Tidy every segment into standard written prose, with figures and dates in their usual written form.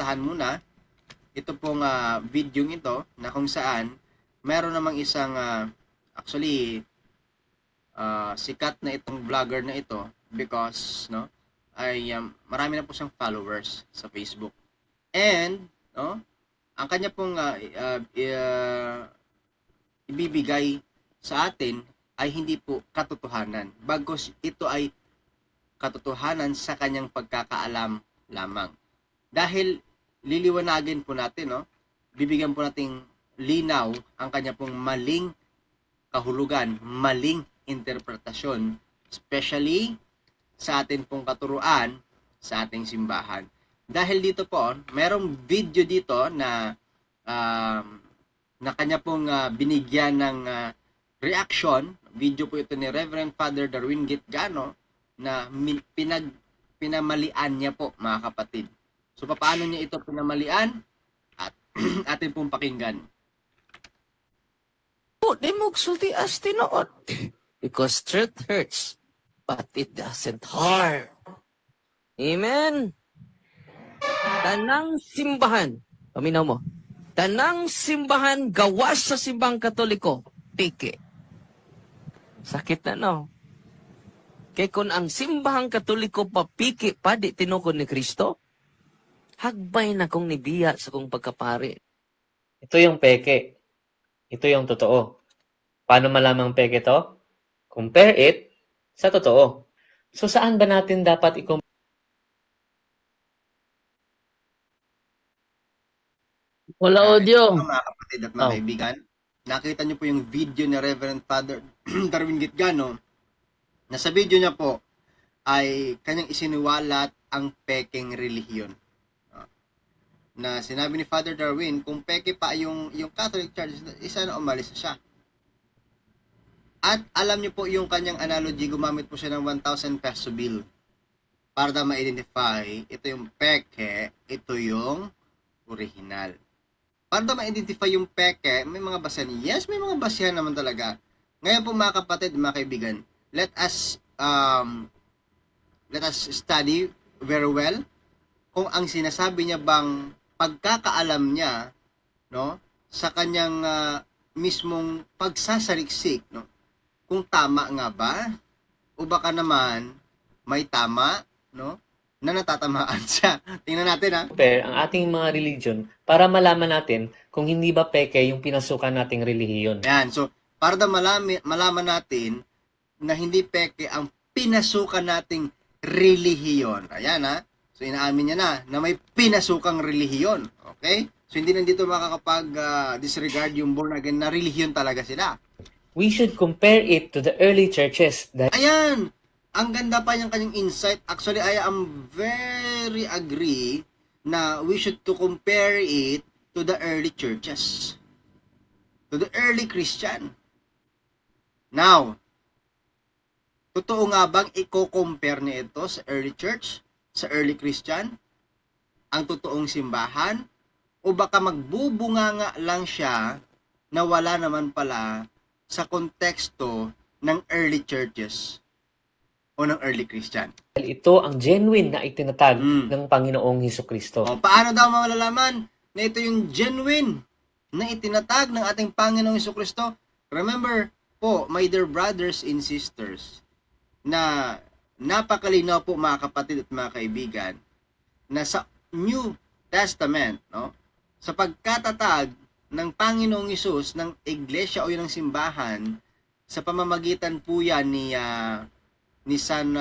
puntahan muna ito pong video ito na kung saan meron namang isang actually sikat na itong vlogger na ito because ay marami na po siyang followers sa Facebook. And ang kanya pong ibibigay sa atin ay hindi po katotohanan. Bagkus ito ay katotohanan sa kanyang pagkakaalam lamang. Dahil liliwanagin po natin, bibigyan po nating linaw ang kanya pong maling kahulugan, maling interpretasyon, especially sa atin pong katuruan sa ating simbahan. Dahil dito po, merong video dito na kanya pong binigyan ng reaction. Video po ito ni Reverend Father Darwin Gitgano na pinamalian niya po, mga kapatid. So, paano niya ito pinamalian? At atin pong pakinggan. Di mo sulti as tinood. Because truth hurts, but it doesn't harm. Amen? Tanang simbahan, paminaw mo, tanang simbahan gawas sa simbang Katoliko, piki. Sakit na, no? Kaya kung ang simbahang Katoliko papiki pa di tinukod ni Kristo, hagbay na kong nibiya sa kong pagkapari. Ito yung peke. Ito yung totoo. Paano malamang peke to? Compare it sa totoo. So saan ba natin dapat i-compare? Wala audio. Mga kapatid at mga kaibigan, nakita niyo po yung video ni Reverend Father Darwin Gitgano na sa video niya po ay kanyang isiniwalat ang pekeng relihiyon. Na sinabi ni Father Darwin, kung peke pa yung Catholic Church, isa na umalis na siya. At alam niyo po yung kanyang analogy, gumamit po siya ng 1,000 peso bill para na ma-identify, ito yung peke, ito yung original. Para na ma-identify yung peke, may mga basihan. Yes, may mga basihan naman talaga. Ngayon po mga kapatid, mga kaibigan, let us study very well kung ang sinasabi niya bang pagkakaalam niya sa kanyang mismong pagsasaliksik, kung tama nga ba o baka naman may tama na natatamaan siya. Tingnan natin Compare ang ating mga religion para malaman natin kung hindi ba peke yung pinasukan nating relihiyon. Yan, so para na malaman natin na hindi peke ang pinasukan nating relihiyon. Ayan so inaamin niya na may pinasukang relihiyon. Okay? So hindi nandito makakapag-disregard yung born again na relihiyon talaga sila. We should compare it to the early churches. Ayan! Ang ganda pa yung kanyang insight. Actually, I am very agree na we should to compare it to the early churches. To the early Christian. Now, totoo nga bang i-compare niya ito sa early church? Sa early Christian, ang totoong simbahan, o baka magbubunganga lang siya na wala naman pala sa konteksto ng early churches o ng early Christian. Ito ang genuine na itinatag ng Panginoong Hesukristo. Paano daw malalaman na ito yung genuine na itinatag ng ating Panginoong Hesukristo? Remember po, my dear brothers and sisters, na napakalinaw po mga kapatid at mga kaibigan na sa New Testament, sa pagkatatag ng Panginoong Hesus ng iglesia o ng simbahan, sa pamamagitan po yan ni San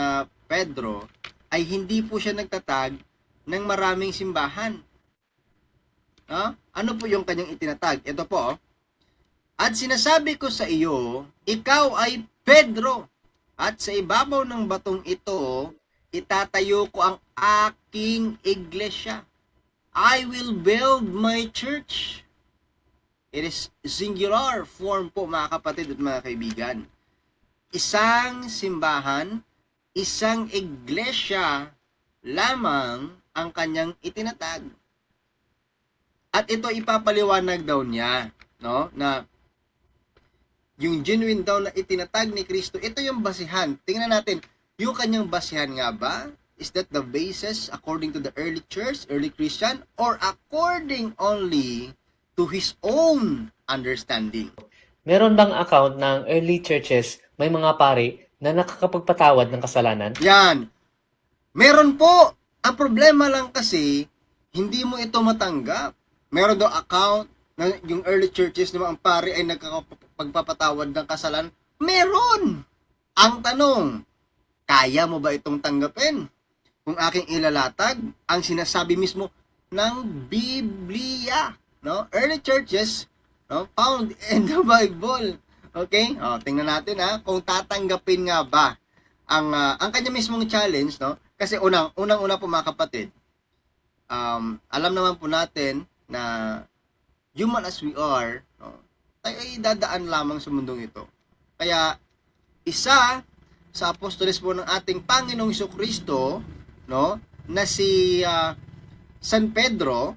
Pedro, ay hindi po siya nagtatag ng maraming simbahan. Ano po yung kanyang itinatag? Ito po, at sinasabi ko sa iyo, ikaw ay Pedro, at sa ibabaw ng batong ito, itatayo ko ang aking iglesia. I will build my church. It is singular form po mga kapatid at mga kaibigan. Isang simbahan, isang iglesia lamang ang kanyang itinatag. At ito ipapaliwanag daw niya, na yung genuine daw na itinatag ni Kristo, ito yung basihan. Tingnan natin, yung kanyang basihan nga ba Is that the basis according to the early church, early Christian, or according only to his own understanding? Meron bang account ng early churches may mga pari na nakakapagpatawad ng kasalanan? Yan. Meron po. Ang problema lang kasi, hindi mo ito matanggap. Meron daw account na yung early churches na ang pari ay nagkakapagpapatawad ng kasalanan. Meron. Ang tanong, kaya mo ba itong tanggapin? Kung aking ilalatag, ang sinasabi mismo ng Biblia, no? Early churches, no, found in the Bible. Okay? Tingnan natin kung tatanggapin nga ba ang kanya mismong challenge, no? Kasi unang-una po mga kapatid, alam naman po natin na human as we are, no, tayo ay dadaan lamang sa mundong ito. Kaya isa sa apostoles po ng ating Panginoong Jesucristo, no, na si San Pedro,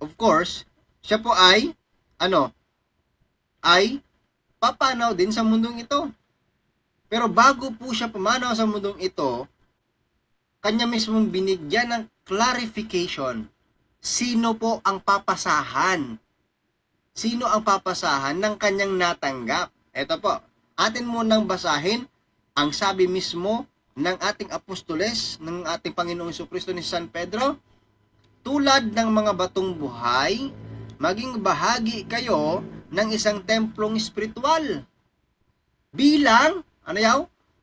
of course, siya po ay ay papanaw din sa mundong ito. Pero bago po siya pumanaw sa mundong ito, kanya mismong binigyan ng clarification. Sino po ang papasahan? Sino ang papasahan ng kanyang natanggap? Ito po, atin munang basahin ang sabi mismo ng ating apostoles, ng ating Panginoong Jesucristo ni San Pedro. Tulad ng mga batong buhay, maging bahagi kayo ng isang templong espiritual. Bilang,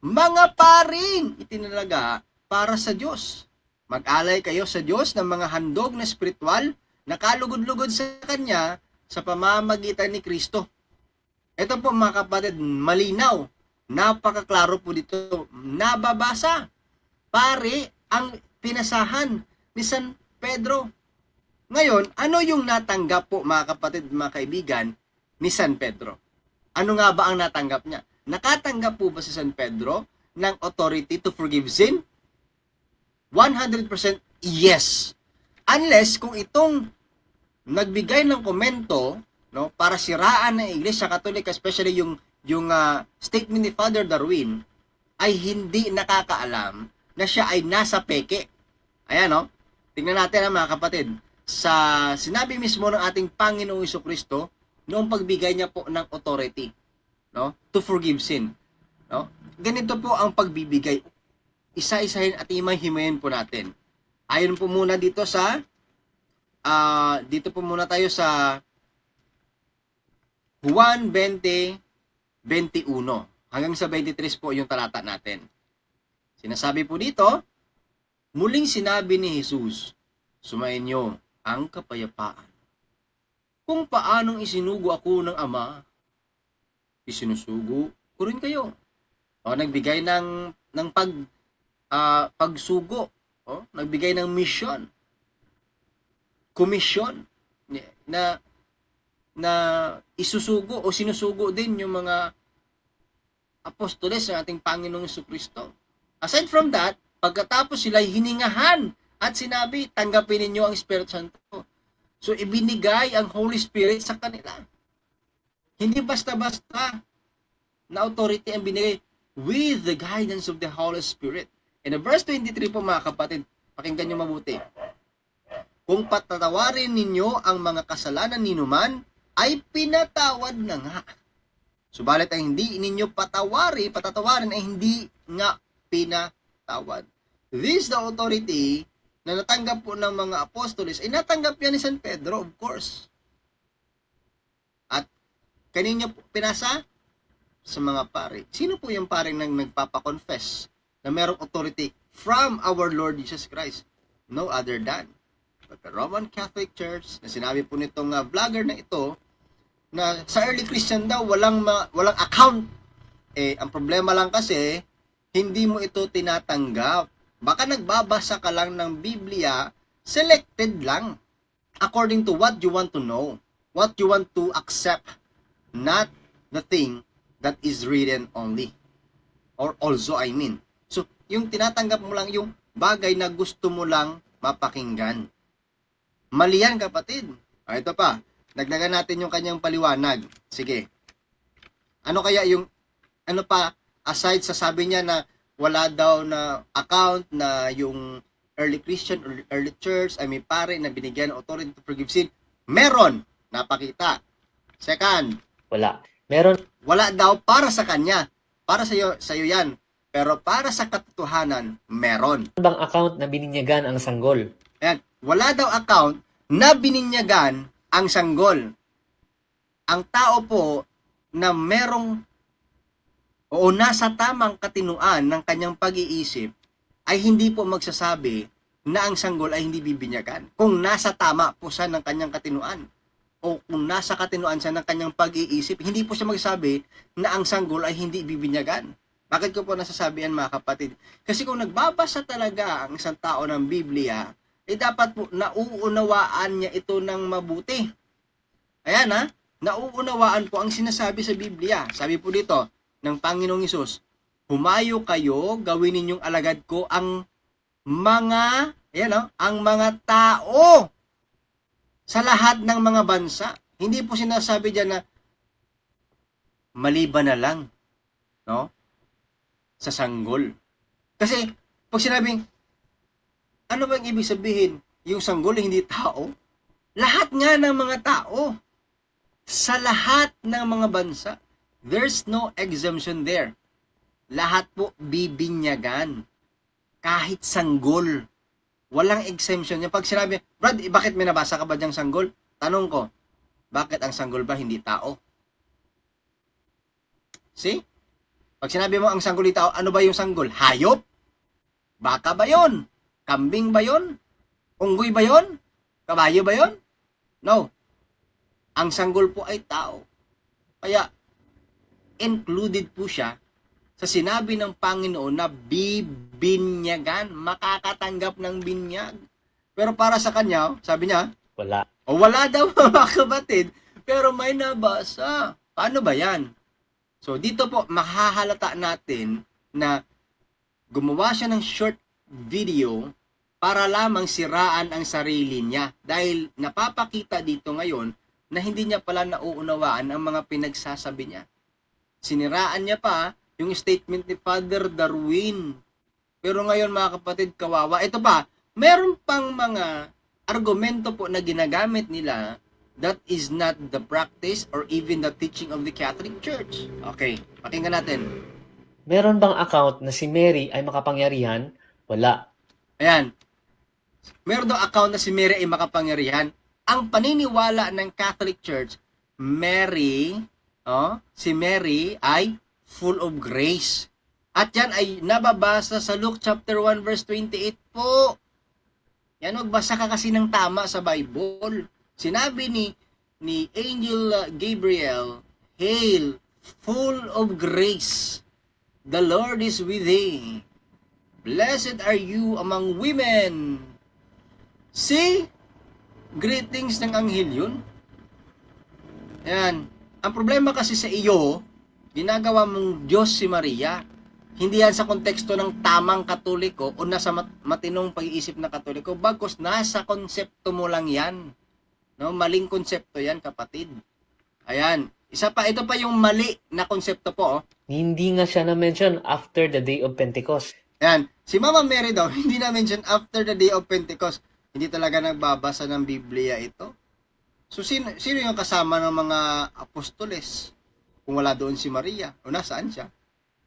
mga paring itinalaga para sa Diyos. Mag-alay kayo sa Diyos ng mga handog na espiritual na kalugod-lugod sa Kanya sa pamamagitan ni Kristo. Ito po mga kapatid, malinaw. Napakaklaro po dito. Nababasa. Pare ang pinasahan ni San Pedro. Ngayon, ano yung natanggap po mga kapatid, mga kaibigan, ni San Pedro? Ano nga ba ang natanggap niya? Nakatanggap po ba si San Pedro ng authority to forgive sin? 100% yes. Unless kung itong nagbigay ng komento, no, para siraan ng Iglesia Katolika, especially yung statement ni Father Darwin, ay hindi nakakaalam na siya ay nasa peke. Ayan, no? Tingnan natin mga kapatid. Sa sinabi mismo ng ating Panginoong Jesucristo noong pagbigay niya po ng authority, no, to forgive sin. No? Ganito po ang pagbibigay. Isa-isahin at himayin po natin. Ayon po muna dito sa dito po muna tayo sa Juan 20:21 hanggang sa 23 po yung talata natin. Sinasabi po dito, muling sinabi ni Jesus, sumainyo ang kapayapaan. Kung paanong isinugo ako ng Ama, isinusugo ko rin kayo. Nagbigay ng pagsugo, nagbigay ng mission, komisyon na isusugo o sinusugo din yung mga apostoles ng ating Panginoong Jesucristo. Aside from that, pagkatapos sila hiningahan at sinabi, tanggapin ninyo ang Espiritu Santo. So, ibinigay ang Holy Spirit sa kanila. Hindi basta-basta na authority ang binigay with the guidance of the Holy Spirit. In verse 23 po mga kapatid, pakinggan nyo mabuti. Kung patatawarin ninyo ang mga kasalanan ninuman, ay pinatawad na nga. Subalit ay hindi ninyo patatawarin ay hindi nga pinatawad. This the authority na natanggap po ng mga apostoles, ay natanggap yan ni San Pedro, of course. At kanino po pinasa? Sa mga pare. Sino po yung pare nang nagpapakonfess na merong authority from our Lord Jesus Christ? No other than but the Roman Catholic Church, na sinabi po nitong vlogger na ito, na sa early Christian daw, walang account. Ang problema lang kasi, hindi mo ito tinatanggap. Baka nagbabasa ka lang ng Biblia, selected lang, according to what you want to know, what you want to accept, not the thing that is written only. Or also, I mean. So, yung tinatanggap mo lang yung bagay na gusto mo lang mapakinggan. Mali yan, kapatid. Ito pa. Dagdagan natin yung kanyang paliwanag. Sige. Ano kaya yung, aside sa sabi niya na wala daw na account na yung early Christian or early church ay may pare na binigyan ng authority to forgive sin. Meron, napakita. Second, Wala. Meron wala daw para sa kanya. Para sa iyo yan. Pero para sa katotohanan, meron. bang account na bininyagan ang sanggol? Ayan, wala daw account na bininyagan ang sanggol. Ang tao po na merong o nasa tamang katinuan ng kanyang pag-iisip ay hindi po magsasabi na ang sanggol ay hindi bibinyagan. Kung nasa tama po siya ng kanyang katinuan o kung nasa katinuan siya ng kanyang pag-iisip, hindi po siya magsasabi na ang sanggol ay hindi bibinyagan. Bakit ko po nasasabi yan, mga kapatid? Kasi kung nagbabasa talaga ang isang tao ng Biblia, eh dapat po nauunawaan niya ito ng mabuti. Ayan ha, nauunawaan po ang sinasabi sa Biblia. Sabi po dito ng Panginoong Hesus, humayo kayo, gawin ninyong alagad ko ang mga, ang mga tao sa lahat ng mga bansa. Hindi po sinasabi diyan na maliban na lang, no? Sa sanggol. Kasi pag sinabing, ano ba ang ibig sabihin? Yung sanggol hindi tao? Lahat nga ng mga tao. Sa lahat ng mga bansa. There's no exemption there. Lahat po bibinyagan. Kahit sanggol. Walang exemption. Yung pag sinabi, Brad, bakit may nabasa ka ba diyang sanggol? Tanong ko, bakit ang sanggol ba hindi tao? See? Pag sinabi mo ang sanggol hindi tao, ano ba yung sanggol? Hayop? Baka ba yon? Kambing ba yon? Unggoy ba yon? Kabayo ba yon? No. Ang sanggol po ay tao. Kaya, included po siya sa sinabi ng Panginoon na bibinyagan, makakatanggap ng binyag. Pero para sa kanya, sabi niya, Wala. o wala daw mga kapatid, pero may nabasa. Paano ba yan? So dito po, makahalata natin na gumawa siya ng short video para lamang siraan ang sarili niya. Dahil napapakita dito ngayon na hindi niya pala nauunawaan ang mga pinagsasabi niya. Siniraan niya pa yung statement ni Father Darwin. Pero ngayon mga kapatid, kawawa. Ito pa, meron pang mga argumento po na ginagamit nila that is not the practice or even the teaching of the Catholic Church. Okay, pakinggan natin. Meron bang account na si Mary ay makapangyarihan? Wala. Ayan. Meron daw account na si Mary ay makapangyarihan. Ang paniniwala ng Catholic Church, si Mary ay full of grace. At yan ay nababasa sa Luke chapter 1 verse 28 po. Yan, magbasa ka kasi ng tama sa Bible. Sinabi ni Angel Gabriel, Hail, full of grace, the Lord is with thee. Blessed are you among women. See? Greetings ng anghel yun. Yan. Ang problema kasi sa iyo, ginagawa mong Diyos si Maria. Hindi yan sa konteksto ng tamang Katoliko o nasa matinong pag-iisip na Katoliko, bagkus nasa konsepto mo lang yan. No, maling konsepto yan, kapatid. Ayan. Ito pa yung mali na konsepto po. Hindi nga siya na-mention after the day of Pentecost. Ayan. Si Mama Mary daw, hindi na-mention after the day of Pentecost. Hindi talaga nagbabasa ng Biblia ito. So, sino yung kasama ng mga apostoles? Kung wala doon si Maria, o nasaan siya?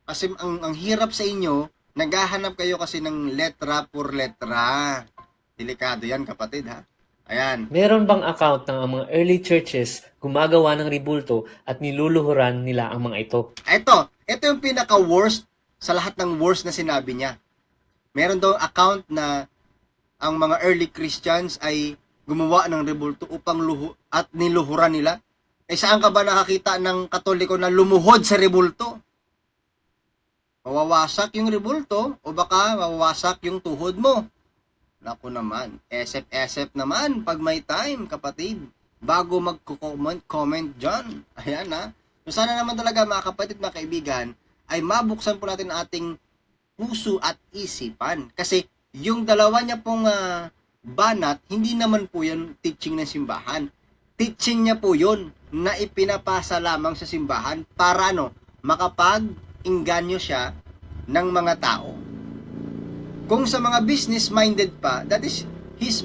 Kasi ang hirap sa inyo, naghahanap kayo kasi ng letra por letra. Delikado yan, kapatid, ha? Ayan. Meron bang account ng mga early churches gumagawa ng ribulto at niluluhuran nila ang mga ito? Ito yung pinaka-worst sa lahat ng worst na sinabi niya. Meron daw account na ang mga early Christians ay gumawa ng rebulto upang at niluhuran nila. Eh saan ka ba nakakita ng Katoliko na lumuhod sa rebulto? Mawawasak yung rebulto o baka mawawasak yung tuhod mo. Naku naman, esep naman pag may time, kapatid. Bago mag-comment dyan. Ayan ha. So sana naman talaga mga kapatid, mga kaibigan, ay mabuksan po natin ating puso at isipan. Kasi yung dalawa niya pong banat, hindi naman po yan teaching ng simbahan. Teaching niya po yun na ipinapasa lamang sa simbahan para makapag-inganyo siya ng mga tao. Kung sa mga business-minded pa, that is his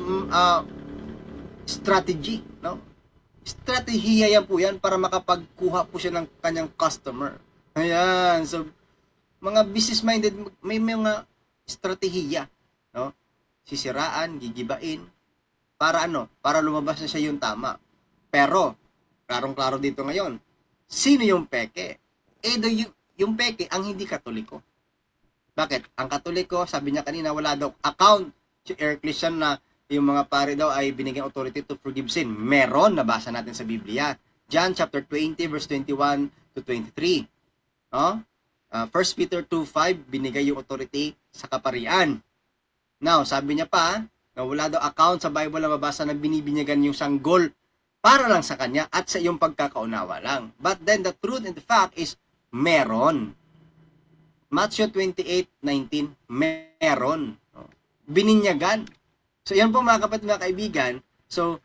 strategy, no? Strategiya yan po yan para makapagkuha po siya ng kanyang customer. Ayan, so mga business-minded, may mga strategiya, no? Sisiraan, gigibain, para ano? Para lumabas na siya yung tama. Pero, klarong-klaro dito ngayon, sino yung peke? Yung peke ang hindi Katoliko. Bakit? Ang Katoliko, sabi niya kanina, wala daw account si Christian na yung mga pare daw ay binigyan authority to forgive sin. Meron, nabasa natin sa Biblia. John chapter 20 verse 21 to 23. No? 1 Peter 2:5 binigay yung authority sa kaparian. Now, sabi niya pa na wala daw account sa Bible na mabasa na binibinyagan yung sanggol para lang sa kanya at sa iyong pagkakaunawa lang. But then the truth and the fact is meron. Matthew 28:19 meron. Bininyagan. So yan po mga kapatid, mga kaibigan. So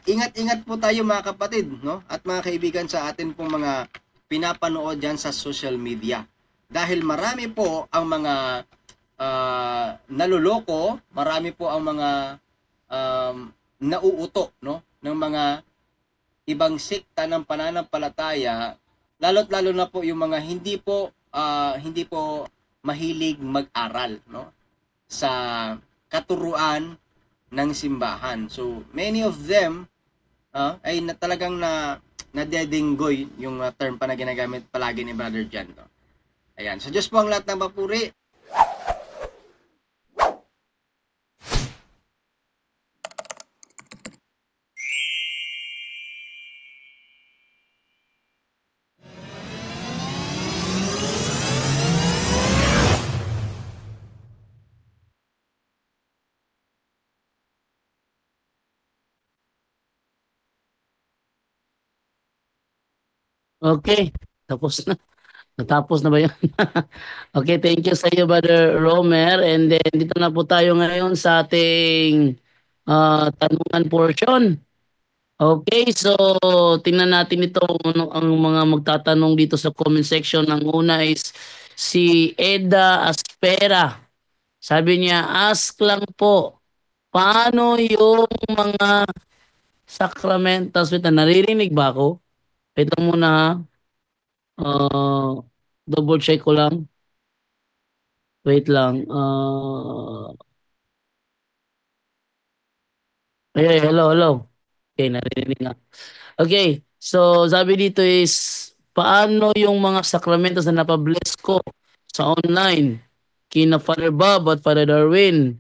ingat-ingat po tayo mga kapatid, no? At mga kaibigan sa atin pong mga pinapanood diyan sa social media. Dahil marami po ang mga naluloko, marami po ang mga nauuto, no? Ng mga ibang sekta ng pananampalataya, lalo't-lalo na po yung mga hindi po mahilig mag-aral, no? Sa katuruan ng simbahan. So, many of them ay talagang nadedenggoy yung term pa na ginagamit palagi ni Brother John. No? Ayan. So, Diyos po ang lahat ng papuri. Okay, tapos na. Natapos na ba yun? Okay, thank you sa iyo, Brother Romer. And then, dito na po tayo ngayon sa ating tanungan portion. Okay, so tingnan natin ito ang mga magtatanong dito sa comment section. Ang una is si Eda Aspera. Sabi niya, ask lang po, paano yung mga sacramentals? Wait, naririnig ba ako? Ito muna ha. Double check ko lang. Wait lang. Hello. Okay, narinig nga. Okay, so sabi dito is, paano yung mga sakramentos na napabless ko sa online? Kina Father Bob at Father Darwin.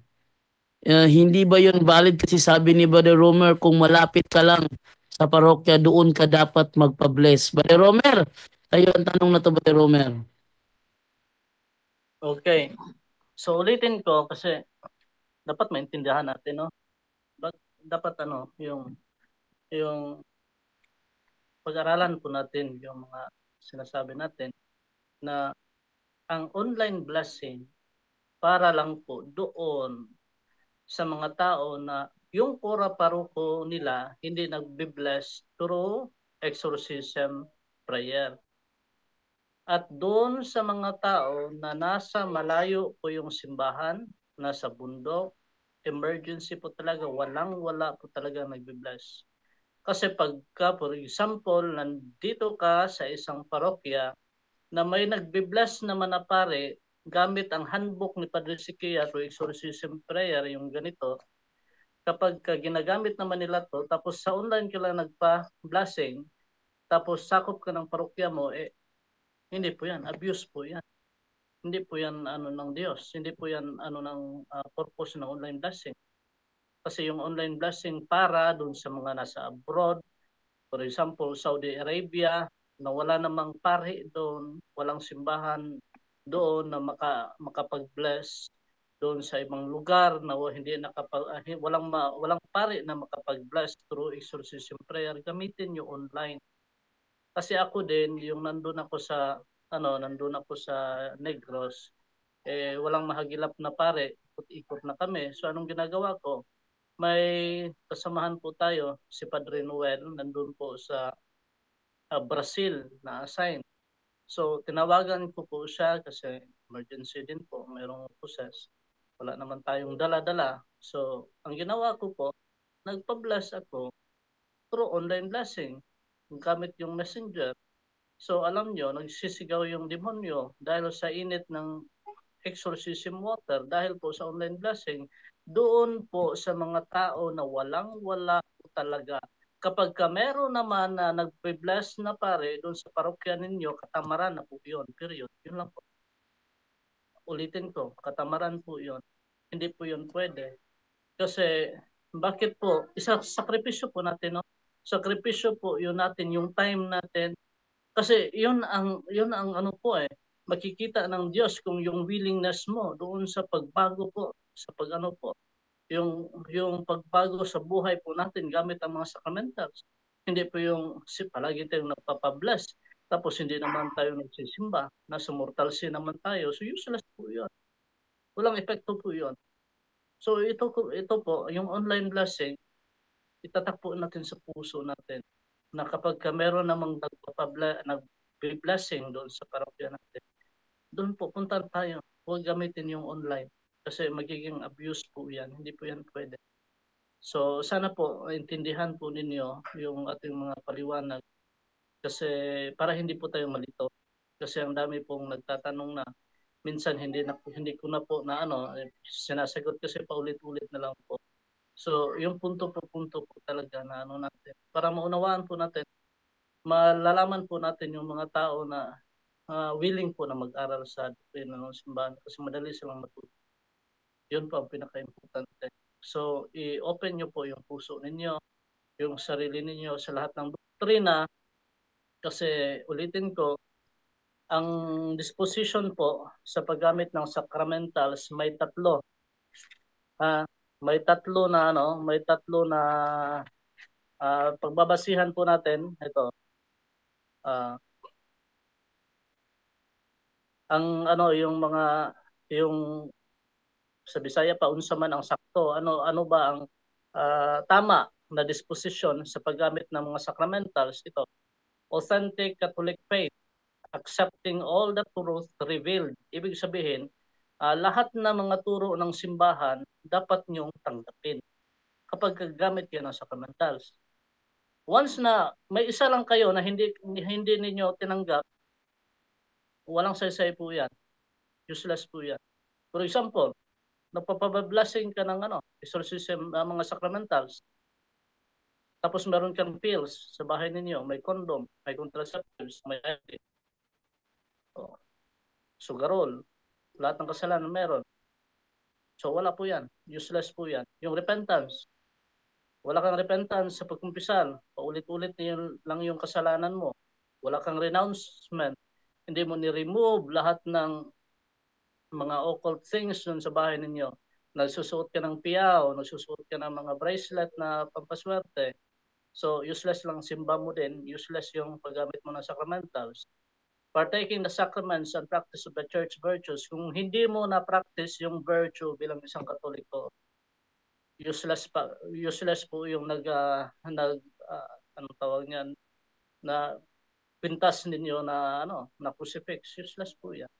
Hindi ba yun valid? Kasi sabi ni Brother Romer, kung malapit ka lang sa parokya, doon ka dapat magpa-bless. Brother Romer, tayo ang tanong na to, Brother Romer. Okay. So ulitin ko kasi dapat maintindihan natin, no? Dapat yung pag-aralan po natin yung mga sinasabi natin na ang online blessing para lang po doon sa mga tao na yung kura paroko nila hindi nagbe-bless through exorcism prayer. At doon sa mga tao na nasa malayo po yung simbahan, nasa bundok, emergency po talaga, wala po talaga nagbe-bless. Kasi pagka, for example, nandito ka sa isang parokya na may nagbe-bless naman na pare, gamit ang handbook ni Padre Siquia to exorcism prayer, yung ganito, kapag ginagamit naman nila to, tapos sa online ka lang nagpa-blessing, tapos sakop ka ng parokya mo, hindi po yan, abuse po yan. Hindi po yan ng Diyos, hindi po yan ng purpose ng online blessing. Kasi yung online blessing para doon sa mga nasa abroad, for example, Saudi Arabia, na wala namang pari doon, walang simbahan doon na makapag-bless doon sa ibang lugar na walang pari na makapag-bless through exorcism prayer, gamitin yung online. Kasi ako din, yung nandun ako sa Negros, walang mahagilap na pare, ikot-ikot na kami. So anong ginagawa ko? May kasamahan po tayo, si Padre Noel, nandun po sa Brazil na assign. So tinawagan ko po siya kasi emergency din po, mayroong process. Wala naman tayong dala-dala. So, ang ginawa ko po, nagpa-bless ako through online blessing. Gamit yung messenger. So, alam nyo, nagsisigaw yung demonyo dahil sa init ng exorcism water, dahil po sa online blessing, doon po sa mga tao na walang-wala po talaga. Kapag ka meron naman na nagbe-bless na pare doon sa parokya ninyo, katamaran na po yun. Period. Yun lang po. Ulitin ko, katamaran po yun. Hindi po yun pwede. Kasi, bakit po? Sakripisyo po natin, no? Sakripisyo po yun natin, yung time natin. Kasi yun ang ano po makikita ng Diyos kung yung willingness mo doon sa pagbago po, sa pagano po, yung pagbago sa buhay po natin gamit ang mga sacramentals. Hindi po yung palagi tayong nagpapabless, tapos hindi naman tayo nagsisimba, nasa mortal sin naman tayo, so useless po yun. Walang epekto po yun. So ito po, yung online blessing, itatakpo natin sa puso natin na kapag meron namang nag-blessing doon sa parokya natin, doon po punta tayo. Huwag gamitin yung online kasi magiging abuse po yan. Hindi po yan pwede. So sana po intindihan po ninyo yung ating mga paliwanag kasi para hindi po tayo malito. Kasi ang dami pong nagtatanong na minsan hindi ko na po na sinasagot kasi paulit-ulit na lang po. So, yung punto po talaga na natin, para maunawaan po natin, malalaman po natin yung mga tao na willing po na mag-aral sa doktrina ng simbahan kasi madali silang matuto. Yun po ang pinaka-importante. So, i-open nyo po yung puso ninyo, yung sarili ninyo sa lahat ng doktrina kasi ulitin ko, ang disposition po sa paggamit ng sacramentals may tatlo. May tatlo na pagbabasihan po natin ito. Yung sa Bisaya pa unsa man ang sakto, ano ba ang tama na disposition sa paggamit ng mga sacramentals? Ito, authentic Catholic faith, accepting all the truth revealed. Ibig sabihin, lahat ng mga turo ng simbahan dapat niyong tanggapin kapag gagamit kayo ng sacramentals. Once na may isa lang kayo na hindi ninyo tinanggap, walang saysay po yan. Useless po yan. For example, nagpapablessing ka ng exorcism, mga sacramentals. Tapos meron kang pills sa bahay ninyo, may condom, may contraceptives, may IV. Sugarol, lahat ng kasalanan meron. So wala po yan. Useless po yan. Yung repentance, wala kang repentance sa pagkumpisal. Paulit-ulit lang yung kasalanan mo. Wala kang renouncement. Hindi mo ni-remove lahat ng mga occult things dun sa bahay ninyo. Nagsusuot ka ng piyaw, nagsusuot ka ng mga bracelet na pampaswerte. So useless lang simba mo din. Useless yung paggamit mo ng sacramentals. Partaking the sacraments and practice of the church virtues. Kung hindi mo na-practice yung virtue bilang isang Katoliko, useless po yung anong tawag niyan, na pintas ninyo na crucifix. Useless po yan.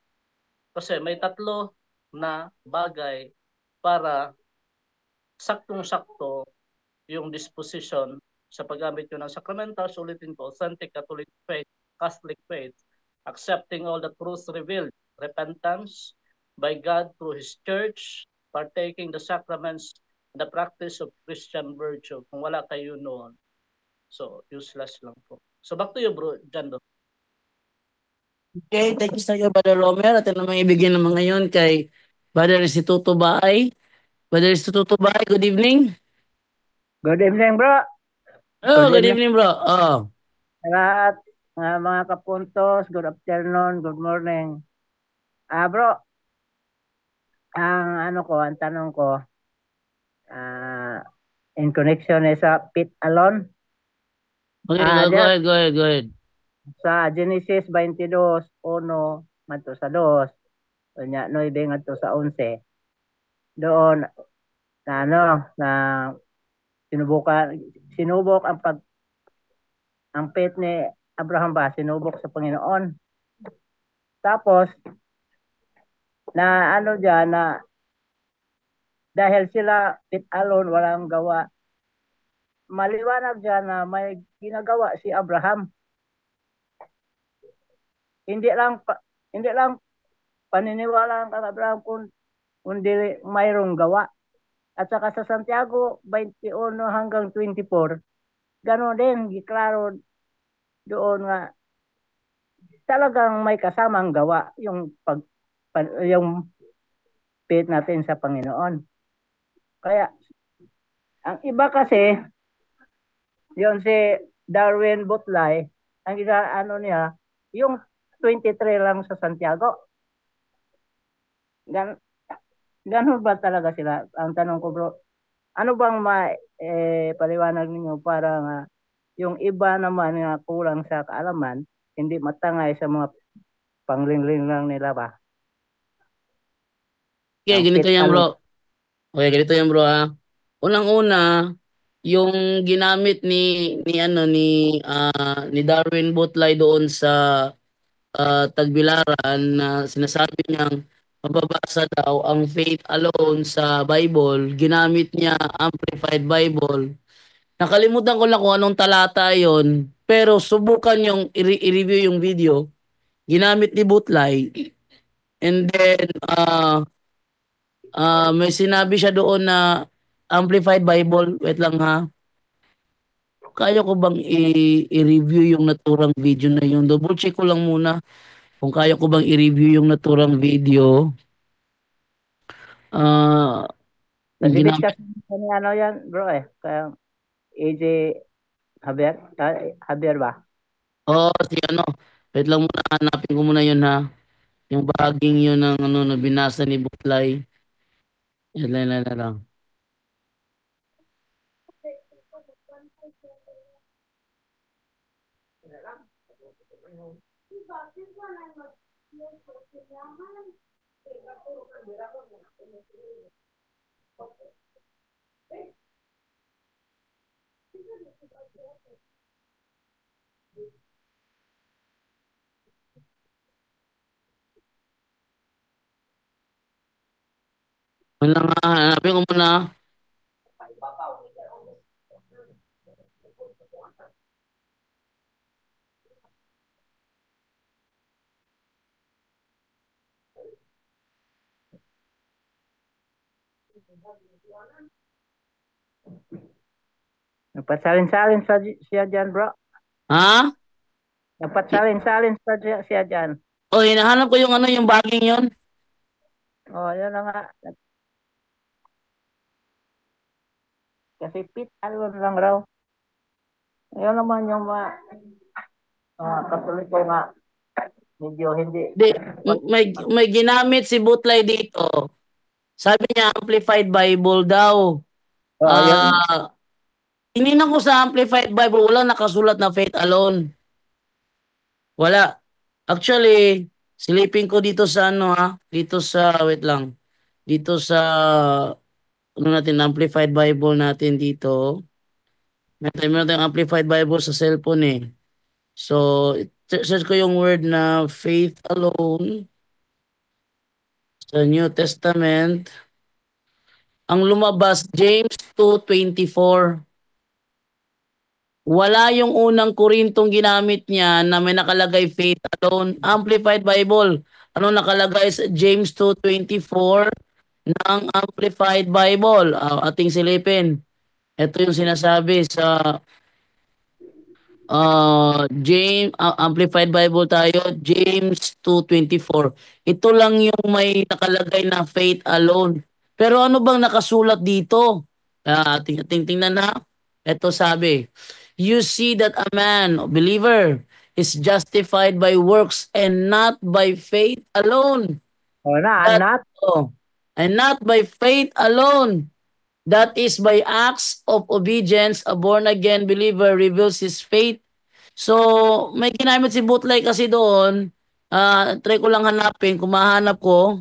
Kasi may tatlo na bagay para saktong-sakto yung disposition sa paggamit nyo ng sacramentals. Ulitin ko, authentic Catholic faith, accepting all the truth revealed, repentance by God through His Church, partaking the sacraments, the practice of Christian virtue. Kung wala kayo noon, so useless lang po. So back to you, bro, Jando. Okay, thank you sa iyo, Brother Romer. At naman ibigyan naman ngayon kay Brother Instituto Baay. Brother Instituto Baay, good evening. Good evening, bro. Oh, Good good evening, bro. Oh. Lahat mga kapuntos, good afternoon, good morning. Bro, ang tanong ko, in connection sa Pit Alon. Okay, go ahead. Sa Genesis 22:1 ngadto sa 2, unya 9 ngadto sa 11. Doon na sinubok ang faith ni Abraham ba, sinubok sa Panginoon. Tapos na ano dyan na dahil sila it alone walang gawa. Maliwanag dyan na may ginagawa si Abraham. Hindi lang paniniwala ang Abraham kundi mayroong gawa. At saka sa Santiago 21 hanggang 24, gano'n din, giklaro doon nga talagang may kasamang gawa yung yung faith natin sa Panginoon. Kaya ang iba kasi yon si Darwin Butlay, ang ano niya, yung 23 lang sa Santiago. Ganun ba talaga sila? Ang tanong ko bro, ano bang paliwanag ninyo para nga yung iba naman nga kulang sa kaalaman, hindi matangay sa mga panglingling lang nila ba? Okay, Ang ganito pit yan alone. bro. Okay, ganito yan bro ha. Unang-una, yung ginamit ni Darwin Butlay doon sa Tagbilaran na sinasabi niyang mababasa daw ang faith alone sa Bible, ginamit niya Amplified Bible. Nakalimutan ko lang kung anong talata yon, pero subukan yung i-review yung video. Ginamit ni Butlay. And then, may sinabi siya doon na Amplified Bible. Wait lang ha. Kaya ko bang i-review yung naturang video na yun? Double check ko lang muna kung kaya ko bang i-review yung naturang video. Ah, yung Nag-edit ginamit. kasi ni ano yan bro kaya AJ Javier, Javier ba? Oh, si ano. Wait lang muna, hanapin ko muna yun ha. Yung bahaging yun ng ano na binasa ni Buklay. Yan lang. Yun lang ha, hanapin ko muna. Nagpatsalin-salin siya dyan bro. Ha? Nagpatsalin-salin siya dyan. Oh, hinahanap ko yung ano, yung bahaging yun. Oh, yun na nga. Kasi pit alone lang raw. Ayun naman yung mga katoliko nga medyo hindi. Di, may ginamit si Butlay dito. Sabi niya, Amplified Bible daw. Oh, yun. Ah, Tininan ko sa Amplified Bible, walang nakasulat na faith alone. Wala. Actually, silipin ko dito sa ano ha, dito sa, wait lang, dito sa, ano natin, Amplified Bible natin dito. Meron tayong Amplified Bible sa cellphone eh. So, search ko yung word na faith alone sa New Testament. Ang lumabas, James 2:24. Wala yung unang Korintong ginamit niya na may nakalagay faith alone. Amplified Bible. Ano nakalagay sa James 2:24 ng Amplified Bible? Ating silipin. Ito yung sinasabi sa Amplified Bible tayo, James 2:24. Ito lang yung may nakalagay na faith alone. Pero ano bang nakasulat dito? Tingnan na. Ito sabi, you see that a man, a believer, is justified by works and not by faith alone. Oh, na, That, not. and not by faith alone. That is by acts of obedience, a born-again believer reveals his faith. So, may ginamit si Butlay kasi doon. Try ko lang hanapin. Kung mahanap ko,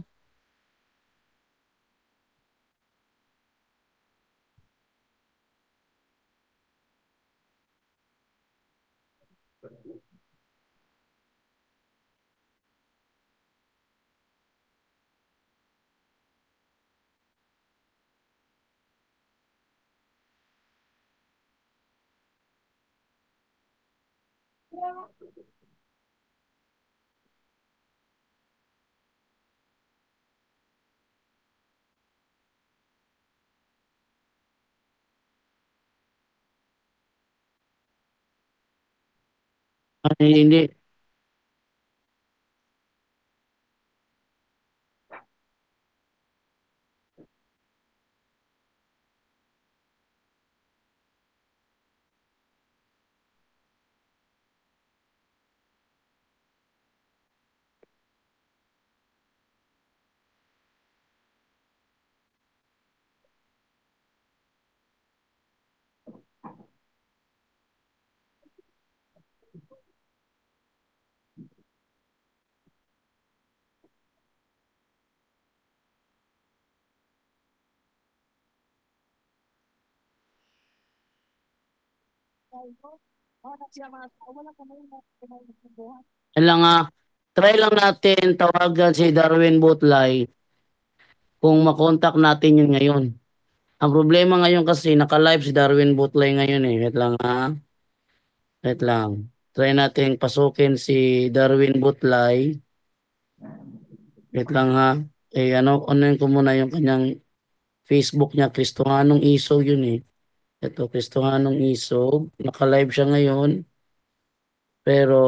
Ay, hindi. Kailang try lang natin tawagan si Darwin Butlay kung makontak natin yun ngayon. Ang problema ngayon kasi naka-live si Darwin Butlay ngayon eh. Wait lang Wait lang. Try natin pasukin si Darwin Butlay. Wait lang ano ko muna yung kanyang Facebook niya, Kristohanong Isog yun eh. Ito, Kristohanong Isog. Naka-live siya ngayon. Pero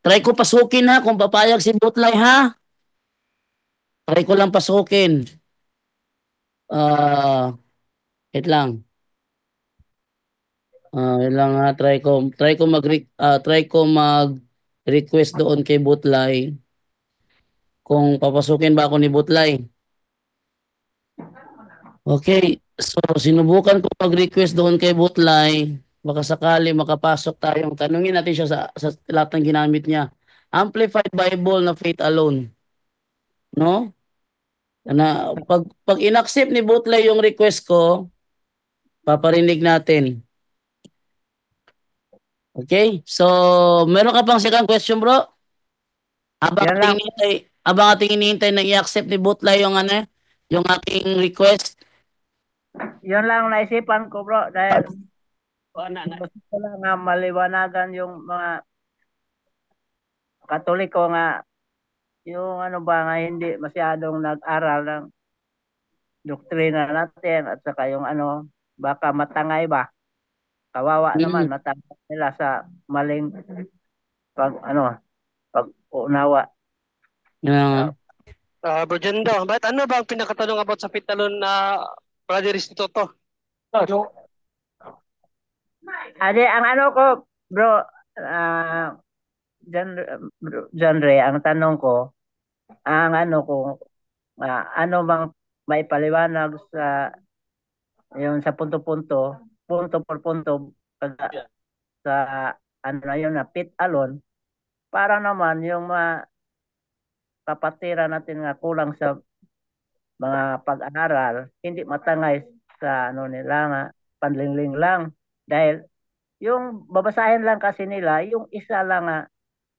try ko pasukin kung papayag si Butlay Try ko lang pasukin. Wait lang. Wait lang try ko mag-request doon kay Butlay kung papasukin ba ako ni Butlay. Okay, so sinubukan ko mag-request doon kay Butlay. Baka sakali makapasok tayong tanungin natin siya sa lahat ng ginamit niya. Amplified Bible na faith alone. No? Na pag inaccept ni Butlay yung request ko, paparinig natin. Okay? So, meron ka pang second question, bro? Habang ating hinihintay na i-accept ni Butlay yung yung ating request. Yun lang naisipan ko, bro, dahil gusto ko lang nga maliwanagan yung mga Katoliko nga yung ano ba nga hindi masyadong nag-aral ng doktrina natin at saka yung baka matangay ba, kawawa naman matangay nila sa maling pag-unawa. Bro Jendo, bakit ano ba ang pinakatanong about sa pitalon na Brother Instituto? Ade, ang ko, bro, John Ray, ang tanong ko, ang ano bang may paliwanag sa yung sa punto por punto sa yun na pit alone para naman yung mga kapatiran natin nga kulang sa mga pag-aaral hindi matangay sa nila nga panlingling lang dahil yung babasahin lang kasi nila yung isa lang nga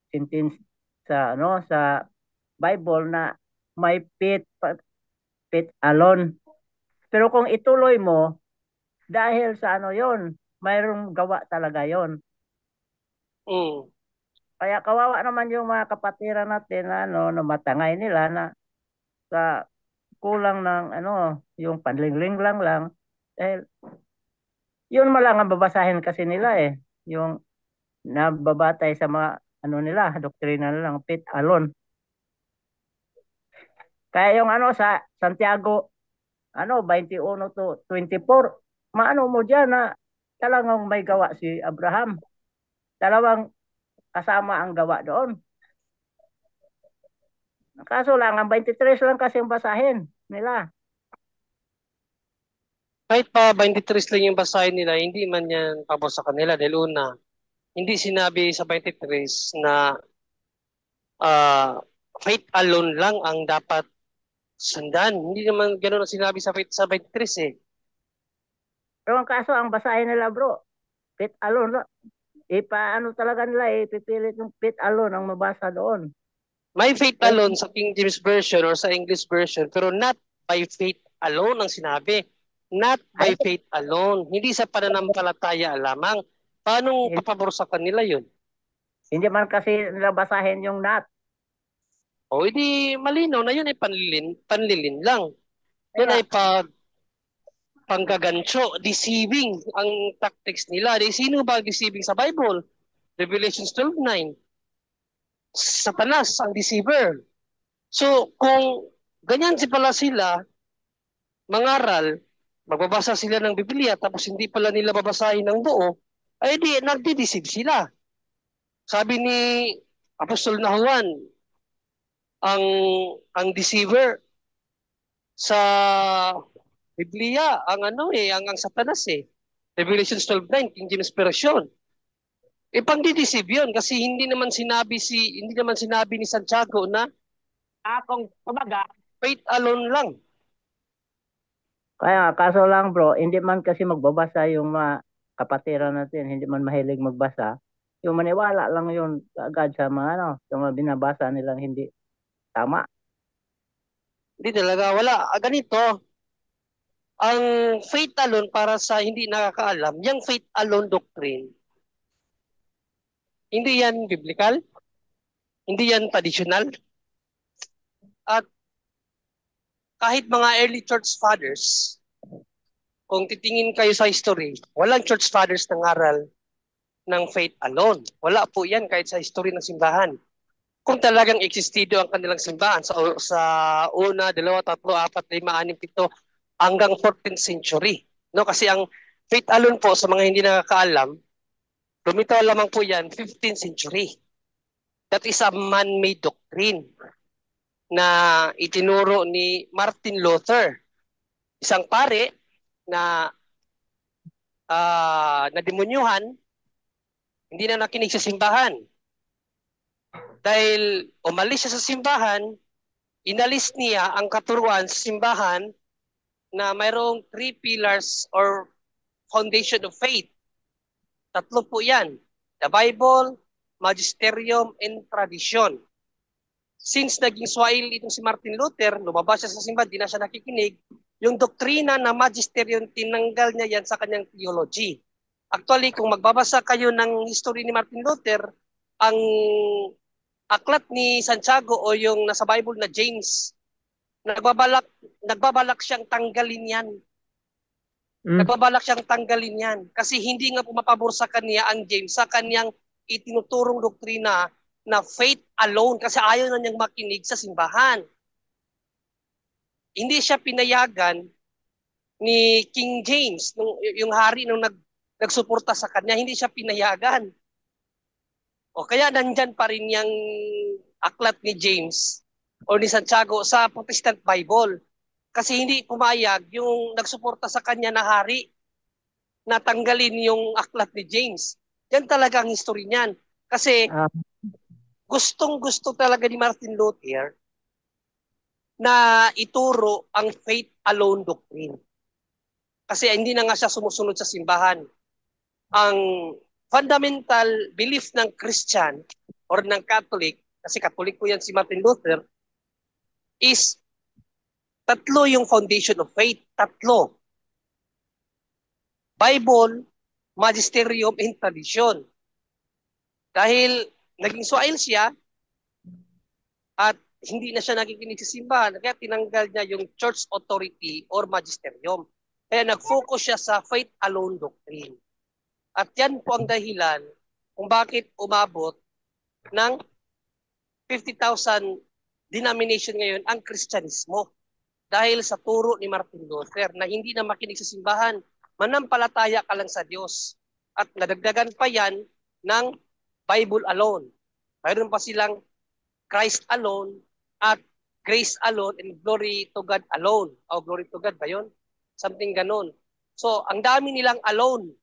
sentence sa sa Bible na may pit alone. Pero kung ituloy mo dahil sa yon, mayroong gawa talaga yon. Kaya kawawa naman yung mga kapatiran natin na na matangay nila na sa kulang ng yung panlingling lang dahil yun malang ang babasahin kasi nila yung nababatay sa mga nila doktrina nila ng pit alone. Kaya yung sa Santiago 21 to 24 maano mo diyan na talagang may gawa si Abraham. Dalawang kasama ang gawa doon. Kaso lang ang 23 lang kasi yung basahin nila. Kahit pa 23 lang yung basahin nila, hindi man yan pabor sa kanila dahil una, hindi sinabi sa 23 na faith alone lang ang dapat sundan. Hindi naman gano'n ang sinabi sa 23 Pero ang kaso, ang basahin nila bro, faith alone, paano talaga nila pipilit yung faith alone ang mabasa doon. May faith alone sa King James Version or sa English Version, pero not by faith alone ang sinabi. Not by faith alone. Hindi sa pananampalataya lamang. Paano papabor sa kanila yun? Hindi man kasi nila basahin yung nat. O edi malinaw na yun ay panlilin lang. Yun Kaya, ay panggagancho, deceiving ang tactics nila. Di sino ba deceiving sa Bible? Revelation 12:9. Satanas ang deceiver. So kung ganyan pala sila mangaral, magbabasa sila ng Biblia tapos hindi pala nila babasahin ng buo, ay di nagdi-deceive sila. Sabi ni Apostol na Juan, ang deceiver sa Biblia, ang Satanas eh. Revelation 12:9, King James Version. Pangdideceive yun kasi hindi naman sinabi ni Santiago na akong kumaga. faith alone lang. Kaya kaso lang bro, hindi man kasi magbabasa yung mga kapatiran natin, hindi man mahilig magbasa. Yung maniwala lang yun agad sa mga sa mga binabasa nilang hindi tama. Hindi talaga, wala. Ganito, ang faith alone para sa hindi nakakaalam, yung faith alone doctrine, hindi yan biblical, hindi yan traditional, at kahit mga early church fathers, kung titingin kayo sa history, walang church fathers ng aral ng faith alone. Wala po yan kahit sa history ng simbahan. Kung talagang existido ang kanilang simbahan sa una, dalawa, tatlo, apat, lima, anim, pito, hanggang 14th century. No? Kasi ang faith alone po sa mga hindi nakakaalam, lumitaw lamang po yan 15th century. That is a man-made doctrine na itinuro ni Martin Luther, isang pare na demonyuhan, hindi na nakinig sa simbahan. Dahil umalis siya sa simbahan, inalis niya ang katuruan sa simbahan na mayroong 3 pillars or foundation of faith. Tatlo po yan. The Bible, Magisterium, and Tradition. Since naging swail itong si Martin Luther, lumabas siya sa simbahan, di na siya nakikinig, yung doktrina na Magisterium, tinanggal niya yan sa kanyang theology. Actually, kung magbabasa kayo ng history ni Martin Luther, ang aklat ni Santiago o yung nasa Bible na James, nagbabalak siyang tanggalin yan. Nagbabalak siyang tanggalin yan. Kasi hindi nga pumapabor sa kanya ang James sa kanyang itinuturong doktrina na faith alone kasi ayaw na niyang makinig sa simbahan. Hindi siya pinayagan ni King James, yung hari nung nagsuporta sa kanya, hindi siya pinayagan. O kaya nandyan pa rin yung aklat ni James o ni Santiago sa Protestant Bible. Kasi hindi pumayag yung nagsuporta sa kanya na hari na tanggalin yung aklat ni James. Yan talaga ang history niyan. Kasi gustong-gusto talaga ni Martin Luther na ituro ang faith alone doctrine. Kasi hindi na nga siya sumusunod sa simbahan. Ang fundamental belief ng Christian or ng Catholic, kasi Catholic po yan si Martin Luther, is tatlo yung foundation of faith. Tatlo. Bible, Magisterium, and Tradition. Dahil naging swail siya at hindi na siya nakikinig sa simbahan, kaya tinanggal niya yung church authority or magisterium. Kaya nag-focus siya sa faith alone doctrine. At yan po ang dahilan kung bakit umabot ng 50,000 denomination ngayon ang Kristyanismo. Dahil sa turo ni Martin Luther na hindi na makinig sa simbahan, manampalataya ka lang sa Diyos. At nadagdagan pa yan ng Bible alone. Mayroon pa silang Christ alone at grace alone and glory to God alone. O glory to God ba yun? Something ganon. So, ang dami nilang alone.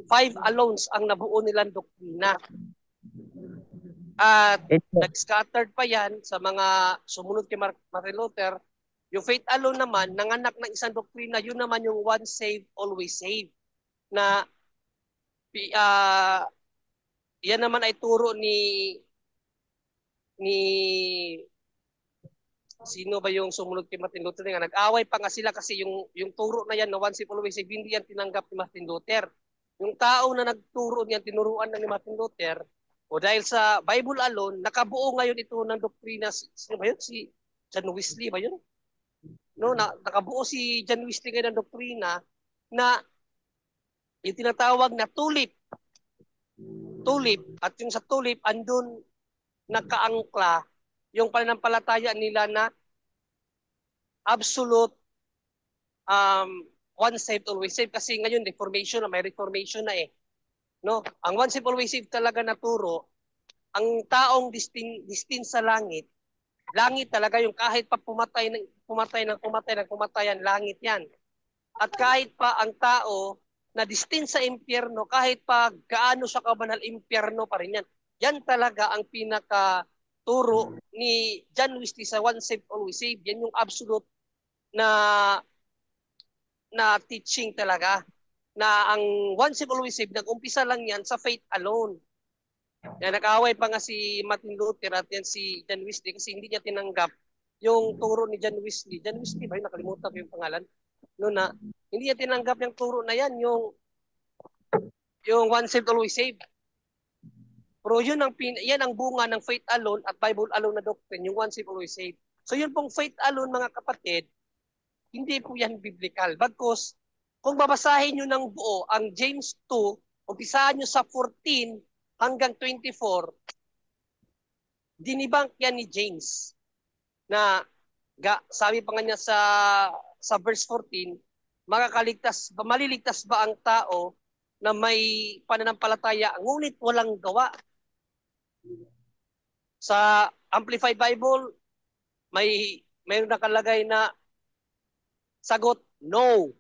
5 alones ang nabuo nilang doktrina. At nag-scattered pa yan sa mga sumunod kay Martin Luther. Yung faith alone naman, nanganak ng isang doktrina, yun naman yung once saved, always saved. Na yan naman ay turo ni sino ba yung sumunod kay Martin Luther nga nag-away pa nga sila kasi yung turo na yan na once saved always saved hindi yan tinanggap ni Martin Luther. Yung tao na nagturo niyan, tinuruan ng ni Martin Luther, o dahil sa Bible alone, nakabuo ngayon ito ng doktrina, sino ba yun? Si John Wesley ba yun? No, nakabuo si John Wesley ngayon ng doktrina na yung tinatawag na tulip. Tulip. At yung sa tulip, andun nakaangkla yung pananampalataya nila na absolute once saved, always saved. Kasi ngayon, reformation na, may reformation na eh. No? Ang once saved, always saved talaga na turo, ang taong distin sa langit talaga yung kahit pa pumatay, yan, langit yan. At kahit pa ang tao na distin sa impyerno, kahit pa gaano siya kabanal, impyerno pa rin yan. Yan talaga ang pinaka-turo ni John Wesley sa once saved, always saved. Yan yung absolute na teaching talaga. Na ang once saved, always saved, nag-umpisa lang yan sa faith alone. Yan, nag-away pa nga si Martin Luther at yan si John Wesley kasi hindi niya tinanggap yung turo ni John Wesley. John Wesley ba? Nakalimutan ko yung pangalan. No, na hindi niya tinanggap yung turo na yan, yung once saved, always saved. Pero yun yan ang bunga ng faith alone at Bible alone na doctrine, yung once saved, always saved. So yun pong faith alone, mga kapatid, hindi po yan biblical. Bagkus, kung babasahin nyo ng buo ang James 2, umpisahan nyo sa 14 hanggang 24, dinibunk yan ni James na sabi pa nga niya sa verse 14, maliligtas ba ang tao na may pananampalataya ngunit walang gawa? Sa Amplified Bible, mayroon nakalagay na sagot, no.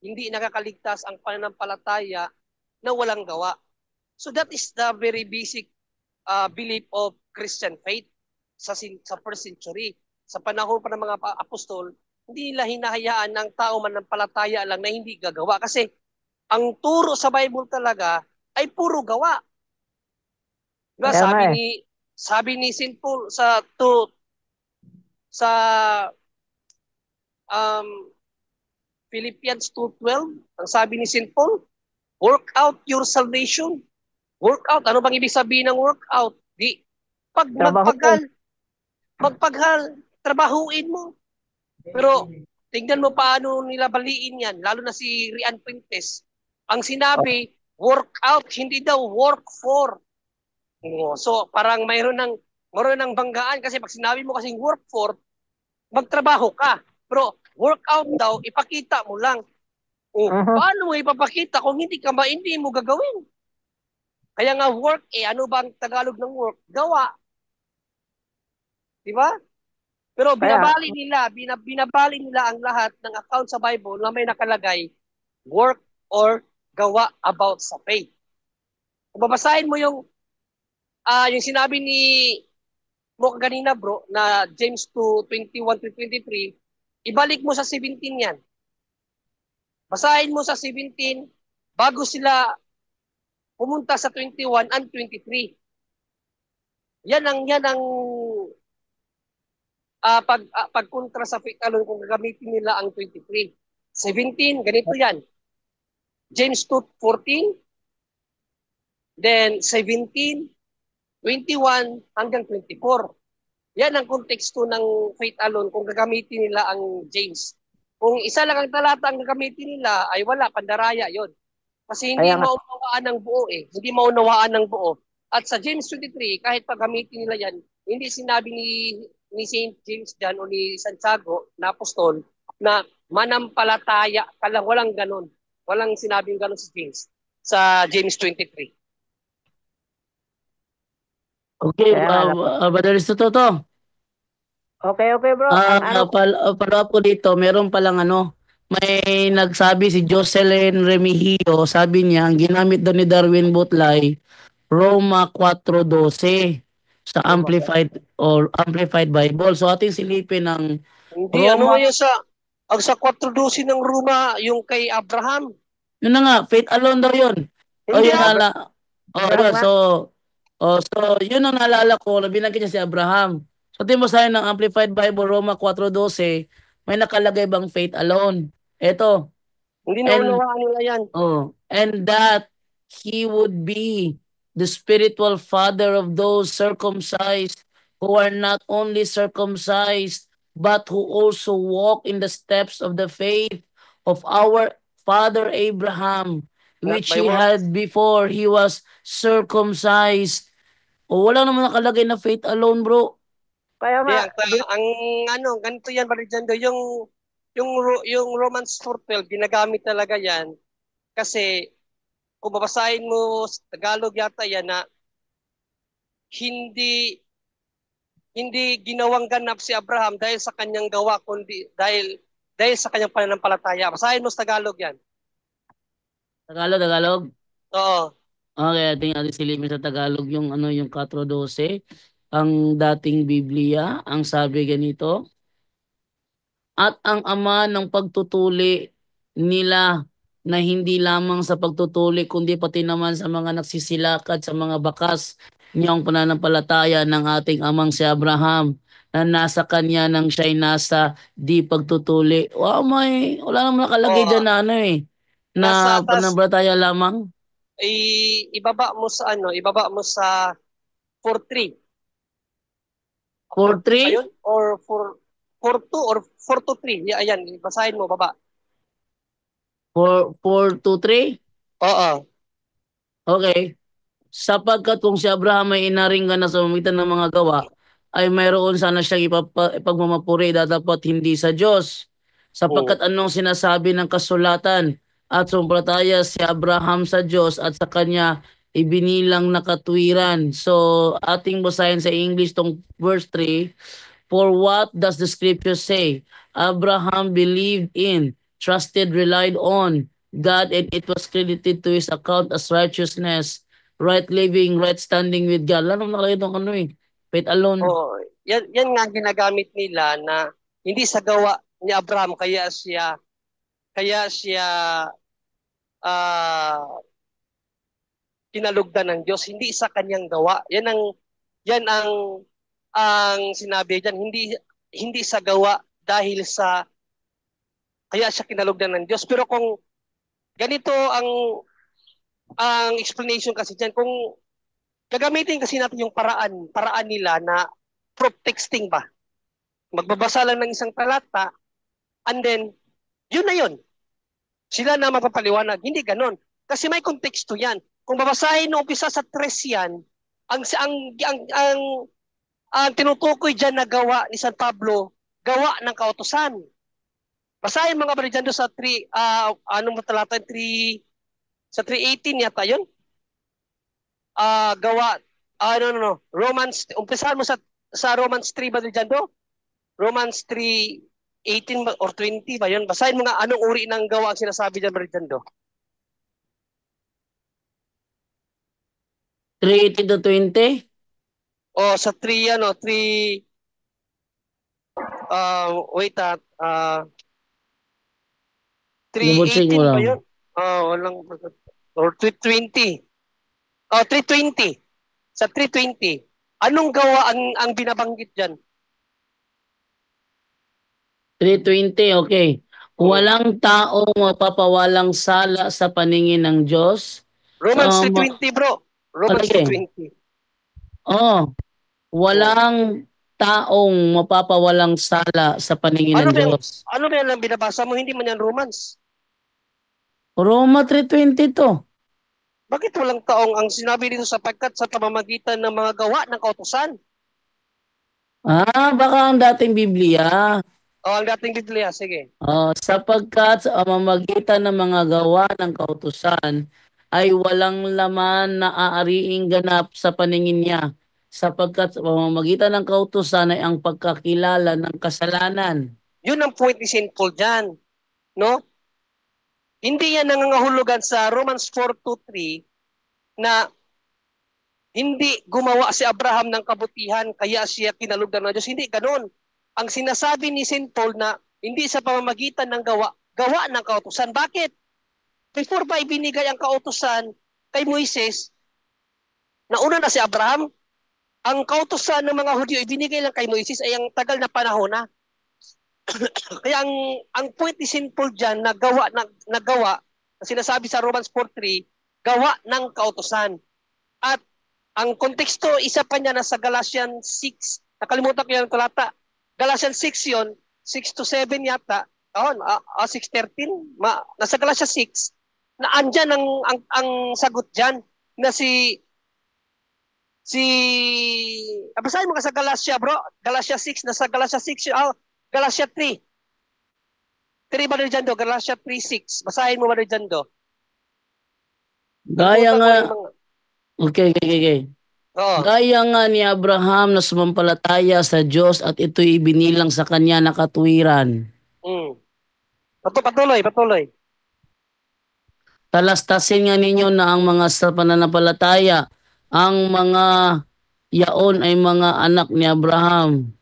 Hindi nakakaligtas ang pananampalataya na walang gawa. So that is the very basic belief of Christian faith sa first century. Sa panahon pa ng mga apostol, hindi nila hinahayaan ng tao mananampalataya lang na hindi gagawa. Kasi ang turo sa Bible talaga ay puro gawa. Diba? Sabi ni St. Paul sa Philippians 2:12, ang sabi ni St. Paul, work out your salvation. Work out. Ano bang ibig sabihin ng work out? Magpaghal, trabahuin mo. Pero tingnan mo paano nila baliin yan, lalo na si Rian Puentes. Ang sinabi, work out, hindi daw work for. So parang mayroon ng banggaan kasi pag sinabi mo kasing work for, magtrabaho ka. Pero work out daw, ipakita mo lang. Paano mo ipapakita kung hindi mo gagawin? Kaya nga work, ano ba ang Tagalog ng work? Gawa. Di ba? Pero binabali nila ang lahat ng account sa Bible na may nakalagay work or gawa about sa faith. Kung babasahin mo yung sinabi mo kanina bro na James 2:21-23, ibalik mo sa 17 yan. Basahin mo sa 17 bago sila pumunta sa 21 and 23. Yan ang pagkontra sa faith alone kung gagamitin nila ang 23. 17, ganito yan. James 2:14, then 17, 21 hanggang 24. Yan ang konteksto ng faith alone kung gagamitin nila ang James. Kung isa lang ang talata ang gagamitin nila, ay wala, pandaraya yon. Kasi hindi maunawaan ng buo eh. Hindi maunawaan ng buo. At sa James 23, kahit paggamitin nila yan, hindi sinabi ni St. James dyan o ni Santiago na apostol na manampalataya ka lang. Walang ganun. Walang sinabing ganun si James sa James 23. Okay, Brother Toto. Okay bro. Para po dito, meron palang may nagsabi si Jocelyn Remigio, sabi niya, ang ginamit daw ni Darwin Butlay, Roma 4:12 sa Amplified Bible. So ating silipin ng hindi, Roma, yung sa 4:12 ng Roma, yung kay Abraham. Yun na nga, faith alone daw yun. Hindi, So yun ang naalala ko, na binanggit niya si Abraham. So tingin mo sa ng Amplified Bible, Roma 4:12, may nakalagay bang faith alone? Ito, Hindi And naunawaan nila yan. and that he would be the spiritual father of those circumcised who are not only circumcised but who also walk in the steps of the faith of our father Abraham, Not which by he works. had before he was circumcised. O wala naman nakalagay na faith alone, bro. Kaya Di, nga, ang ano, ganito yan, Barijando, yung Romans 4:12, ginagamit talaga yan kasi kung babasahin mo sa Tagalog yata yan na hindi hindi ginawang ganap si Abraham dahil sa kanyang gawa kundi dahil sa kanyang pananampalataya. Basahin mo sa Tagalog yan. Tagalog. Oo. Okay, ating silipin sa Tagalog yung yung 4:12. Ang dating Biblia, ang sabi ganito, at ang ama ng pagtutuli nila na hindi lamang sa pagtutuli kundi pati naman sa mga nagsisilakad sa mga bakas niyang pananampalataya ng ating amang si Abraham na nasa kanya nang siya'y nasa di pagtutuli. Wow, wala naman nakalagay Oo. dyan na Nasa na taas, pananampalataya lamang. ibaba mo sa 4:3. 4:3? Ayun, or 4:2 or 4:3. Ayan, basahin mo, baba. 4:2-3? Oo. Okay. Sapagkat kung si Abraham ay inaringgan na sa pamamagitan ng mga gawa, ay mayroon sana siyang ipagmamapuri dapat hindi sa Diyos. Sapagkat anong sinasabi ng kasulatan at sumpalataya si Abraham sa Diyos at sa kanya ibinilang na katwiran. So, ating basahin sa English tong verse 3. For what does the scripture say? Abraham believed in, trusted, relied on God, and it was credited to his account as righteousness, right living, right standing with God. Lalo nakalagay itong faith alone. Oo. Yan nga ginagamit nila na hindi sa gawa ni Abraham kaya siya kinalugdan ng Diyos, hindi sa kanyang gawa. Yan ang sinabi diyan, hindi sa gawa dahil sa kaya siya kinalugdan ng Diyos. Pero kung ganito ang explanation kasi diyan, kung gagamitin kasi natin yung paraan nila na proof texting ba? Magbabasa lang ng isang talata and then yun na yun. Sila na mapapaliwanag. Hindi ganon. Kasi may konteksto yan. Kung babasahin no umpisa sa 3 yan, ang tinutukoy dyan na gawa ni San Pablo, gawa ng kautusan. Basahin mga Barijando sa 3, anong talata 3, sa 3:18 yata yun? Romans, umpisahan mo sa Romans 3 Barijando? Romans 3:18 or 20 ba yun? Basahin mo nga anong uri ng gawa ang sinasabi dyan Barijando. 3:18-20? O sa 3 wait Double-check 3:18 mo ba lang. yun? Walang or 3:20. 3:20. Sa 3:20. Anong gawa ang binabanggit diyan? 3:20, okay. Walang taong mapapawalang sala sa paningin ng Diyos. Romans So, 3:20 bro. Romans okay. 3:20. Walang taong mapapawalang sala sa paningin ng Diyos. Ano ba yan ang binabasa mo? Hindi man yan Romans. Roma 3:20 to. Bakit walang taong ang sinabi dito sapagkat sa pamamagitan ng mga gawa ng kautusan? Baka ang dating Biblia. Ang dating Biblia, sige. Sapagkat sa pamamagitan ng mga gawa ng kautusan ay walang laman na aariing ganap sa paningin niya. Sapagkat sa pamamagitan ng kautusan ay ang pagkakilala ng kasalanan. Yun ang point ni St. Paul dyan. No? Hindi yan nangangahulugan sa Romans 4:2-3 na hindi gumawa si Abraham ng kabutihan kaya siya kinalugdan ng Diyos. Hindi ganon. Ang sinasabi ni St. Paul na hindi sa pamamagitan ng gawa ng kautusan. Bakit? Before ba ibinigay ang kautusan kay Moises, nauna na si Abraham, ang kautusan ng mga Hudyo ibinigay lang kay Moises ay ang tagal na panahon na. Kaya ang point is simple diyan na gawa na sinasabi sa Romans 4:3, gawa ng kautusan. At ang konteksto isa pa niya nasa Galatians 6. Nakalimutan ko yung talata. Galatians 6 yon, 6 to 7 yata. 6:13. Nasa Galatians 6 na andyan ang sagot diyan na basahin mo ka sa Galatia, bro. Galatia 6, nasa Galatia 6, Galatia 3. 3 ba rin dyan do? Galatia 3:6. Basahin mo ba rin dyan do? Gaya nga, Mga... okay. Oo. Gaya nga ni Abraham na sumampalataya sa Diyos at ito'y ibinilang sa kanya na katuwiran. Patuloy. Talastasin nga ninyo na ang mga sa pananampalataya, ang mga yaon ay mga anak ni Abraham.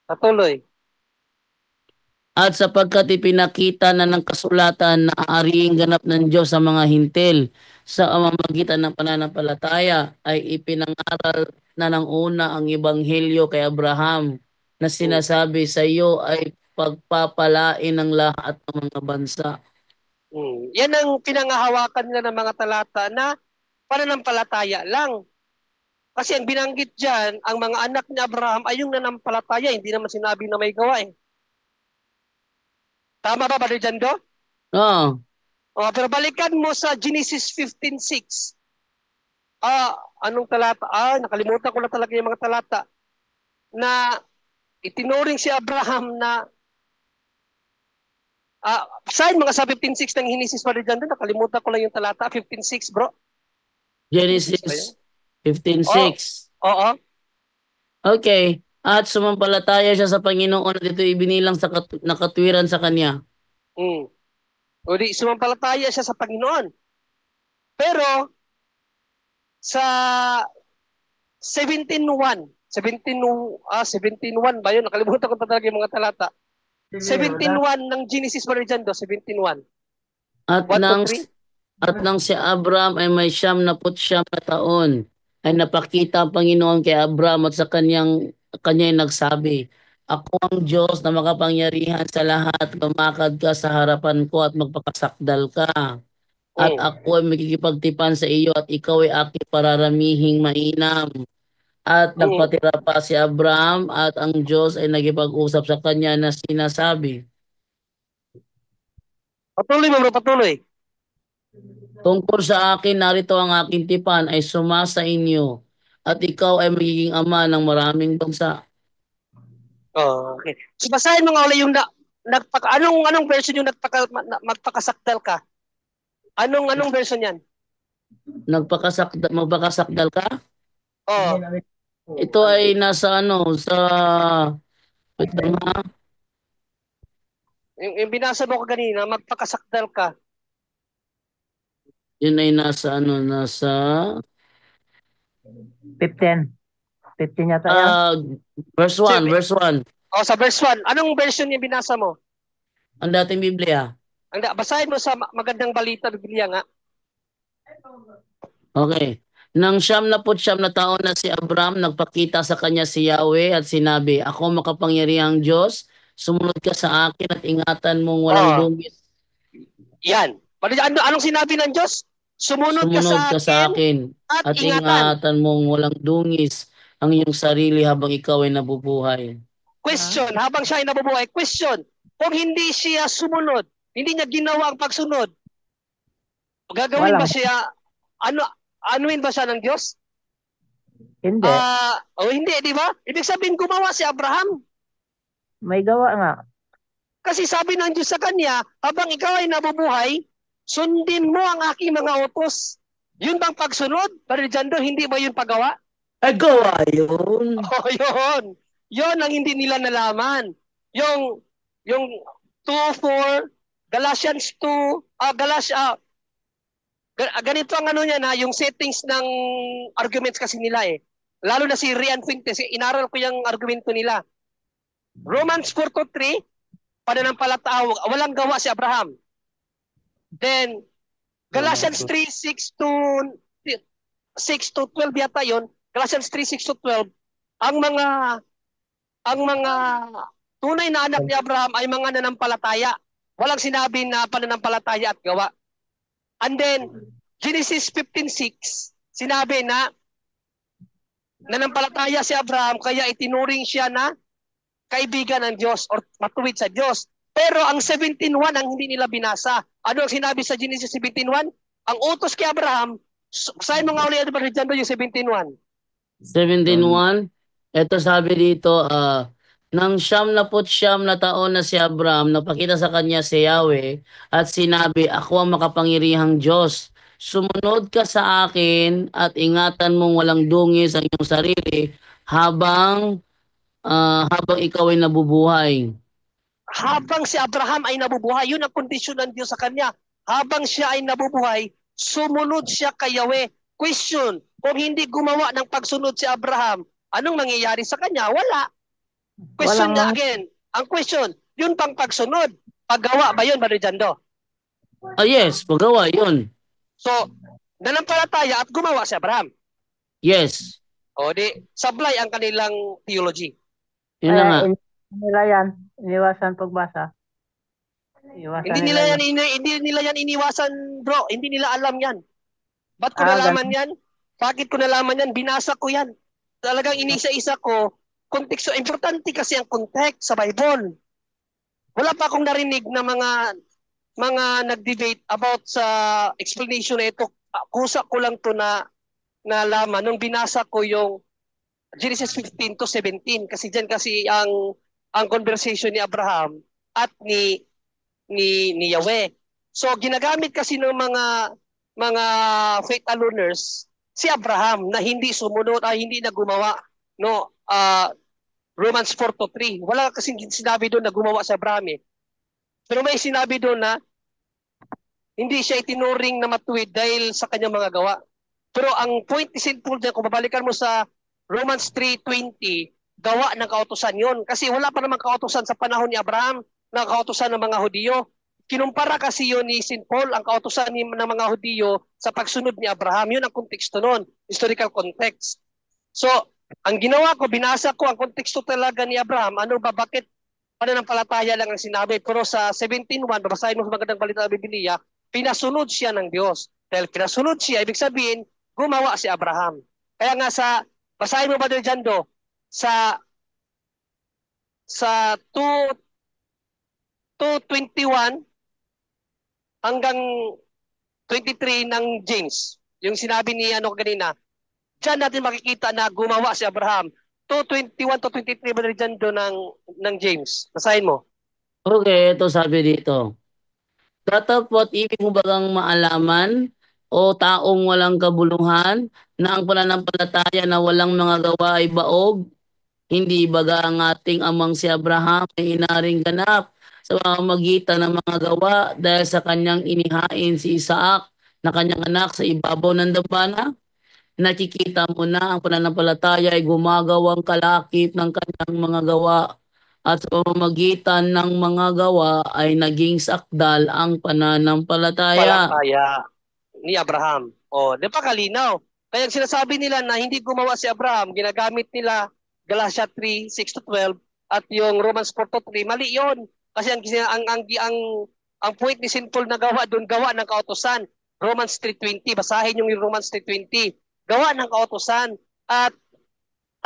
Patuloy. At sapagkat ipinakita na ng kasulatan na aariing ganap ng Diyos sa mga hintil sa pamamagitan ng pananampalataya ay ipinangaral na ng una ang ebanghelyo kay Abraham na sinasabi sa iyo ay pagpapalain ng lahat ng mga bansa. Yan ang pinangahawakan nila ng mga talata na pananampalataya lang. Kasi ang binanggit dyan, ang mga anak ni Abraham ay yung nanampalataya, hindi naman sinabi na may gawa eh. Tama ba, Brother Jando? Oo. Pero balikan mo sa Genesis 15:6. Anong talata? Nakalimutan ko na talaga yung mga talata. Na itinuring si Abraham na saan mga sa 15:6 ng Genesis, Brother Jando? Nakalimutan ko lang yung talata. 15:6, bro. Genesis 15:6. Oo. Okay. At sumampalataya siya sa Panginoon at ito ibinilang sa nakatwiran sa kanya. O di, sumampalataya siya sa Panginoon. Pero, sa 17:1 ba yun? Nakalimutan ko talaga yung mga talata. 17:1 ng Genesis, Brother Jando, 17:1. At nang si Abraham ay may 99 na taon, ay napakita ang Panginoon kay Abraham at sa kanya'y nagsabi, ako ang Diyos na makapangyarihan sa lahat, lumakad ka sa harapan ko at magpakasakdal ka. At ako ay magkikipagtipan sa iyo at ikaw ay aking pararamihing mainam. At nagpatira pa si Abraham at ang Diyos ay nagipag-usap sa kanya na sinasabi. Patuloy. Tungkol sa akin, narito ang aking tipan ay sumasa inyo at ikaw ay magiging ama ng maraming bansa. Okay. So basahin mo nga ulit yung anong version yung magpakasakdal ka? Anong version yan? Magpakasakdal ka? Oo. Ito ay nasa sa wait lang ha. Yung binasa mo ko kanina, magpakasakdal ka. Yun ay nasa nasa 15 yata yan. Verse 1. Sa verse 1. Anong version yung binasa mo? Ang dating Biblia. Basahin mo sa Magandang Balita, Biblia nga. Okay. Nang 99 na taon na si Abraham, nagpakita sa kanya si Yahweh at sinabi, ako makapangyarihang Diyos, sumunod ka sa akin at ingatan mong walang dungis. Yan. Anong sinabi ng Diyos? Sumunod ka sa akin at ingatan mong walang dungis ang iyong sarili habang ikaw ay nabubuhay. Question, habang siya ay nabubuhay. Question, kung hindi siya sumunod, hindi niya ginawa ang pagsunod, gagawin ba siya, anuin ba siya ng Diyos? Hindi. Hindi, di ba? Ibig sabihin, gumawa si Abraham. May gawa nga. Kasi sabi ng Diyos sa kanya, habang ikaw ay nabubuhay, sundin mo ang aking mga utos. Yun bang pagsunod? Brother Jando, hindi ba yun paggawa? Gawa yun. Yun. Yun ang hindi nila nalaman. Yung 2:4, Galatians 2, ganito ang niya na, yung settings ng arguments kasi nila eh. Lalo na si Rian Fuentes, inaral ko yung argumento nila. Romans 4:3, pananampalataya, walang gawa si Abraham. Then, Galatians 3:6 to 12 yata yun. Galatians 3:6 to 12, ang mga tunay na anak ni Abraham ay mga nanampalataya. Walang sinabi na pananampalataya at gawa. And then, Genesis 15:6, sinabi na nanampalataya si Abraham kaya itinuring siya na kaibigan ng Diyos or matuwid sa Diyos. Pero ang 17:1 ang hindi nila binasa. Ano ang sinabi sa Genesis 17:1? Ang utos kay Abraham, saan mga uli dyan yung 17:1? 17:1. Ito sabi dito, nang 99 na taon na si Abraham, napakita sa kanya si Yahweh at sinabi, ako ang makapangyarihang Diyos. Sumunod ka sa akin at ingatan mong walang dungis ang iyong sarili habang ikaw ay nabubuhay. Habang si Abraham ay nabubuhay, yun ang kondisyon ng Diyos sa kanya. Habang siya ay nabubuhay, sumunod siya kay Yahweh. Question, kung hindi gumawa ng pagsunod si Abraham, anong mangyayari sa kanya? Wala. Question again. Ang question, yun pang pagsunod. Paggawa ba yun, Brother Jando? Yes, paggawa yun. So, nanampalataya at gumawa si Abraham. Yes. O di, sablay ang kanilang theology. Yun na nga. Nila yan, iniwasan pagbasa. Hindi nila yan iniwasan, bro. Hindi nila alam yan. Ba't ko nalaman yan? Bakit ko nalaman yan? Binasa ko yan. Talagang inisa-isa ko. Konteksto. Importante kasi ang context sa Bible. Wala pa akong narinig na mga nag-debate about sa explanation na ito. Kusa ko lang to na nalaman nung binasa ko yung Genesis 15-17 kasi diyan kasi ang conversation ni Abraham at ni Yahweh. So ginagamit kasi ng mga faith aloners si Abraham na hindi sumunod hindi na gumawa no Romans 4:3. Wala kasi sinabi doon na gumawa si Abraham eh. Pero may sinabi doon na hindi siya itinuring na matuwid dahil sa kanyang mga gawa. Pero ang point ni St. Paul dyan, kung babalikan mo sa Romans 3:20, gawa ng kautusan yon. Kasi wala pa namang kautusan sa panahon ni Abraham na kautusan ng mga Hudyo. Kinumpara kasi yun ni St. Paul ang kautusan ng mga Hudyo sa pagsunod ni Abraham. Yun ang konteksto nun, historical context. So, ang ginawa ko, binasa ko ang konteksto talaga ni Abraham. Ano ba, bakit pananampalataya lang ang sinabi? Pero sa 17:1, babasahin mo sa magandang balita ng Biblia, pinasunod siya ng Diyos. Dahil pinasunod siya, ibig sabihin, gumawa si Abraham. Kaya nga basahin mo ba din dyan do, sa 2:21 hanggang 23 ng James, yung sinabi ni kanina, diyan natin makikita na gumawa si Abraham. 2:21-23 ba dyan do ng James? Basahin mo. Okay, ito sabi dito. Datapot ibig mo bagang maalaman o taong walang kabuluhan na ang pananampalataya na walang mga gawa ay baog? Hindi baga ang ating amang si Abraham ay inaring ganap sa pamamagitan ng mga gawa dahil sa kanyang inihain si Isaac na kanyang anak sa ibabaw ng dambana? Nakikita mo na ang pananampalataya ay gumagawang kalakip ng kanyang mga gawa at sa pamamagitan ng mga gawa ay naging sakdal ang pananampalataya. Palataya ni Abraham. O, di ba kalinaw? Kaya sinasabi nila na hindi gumawa si Abraham, ginagamit nila Galatia 3:6-12 at yung Romans 4:3, mali yun. Kasi ang point ni St. Paul na gawa doon, gawa ng kautusan. Romans 3:20, basahin yung Romans 3:20. Gawa ng kautusan. At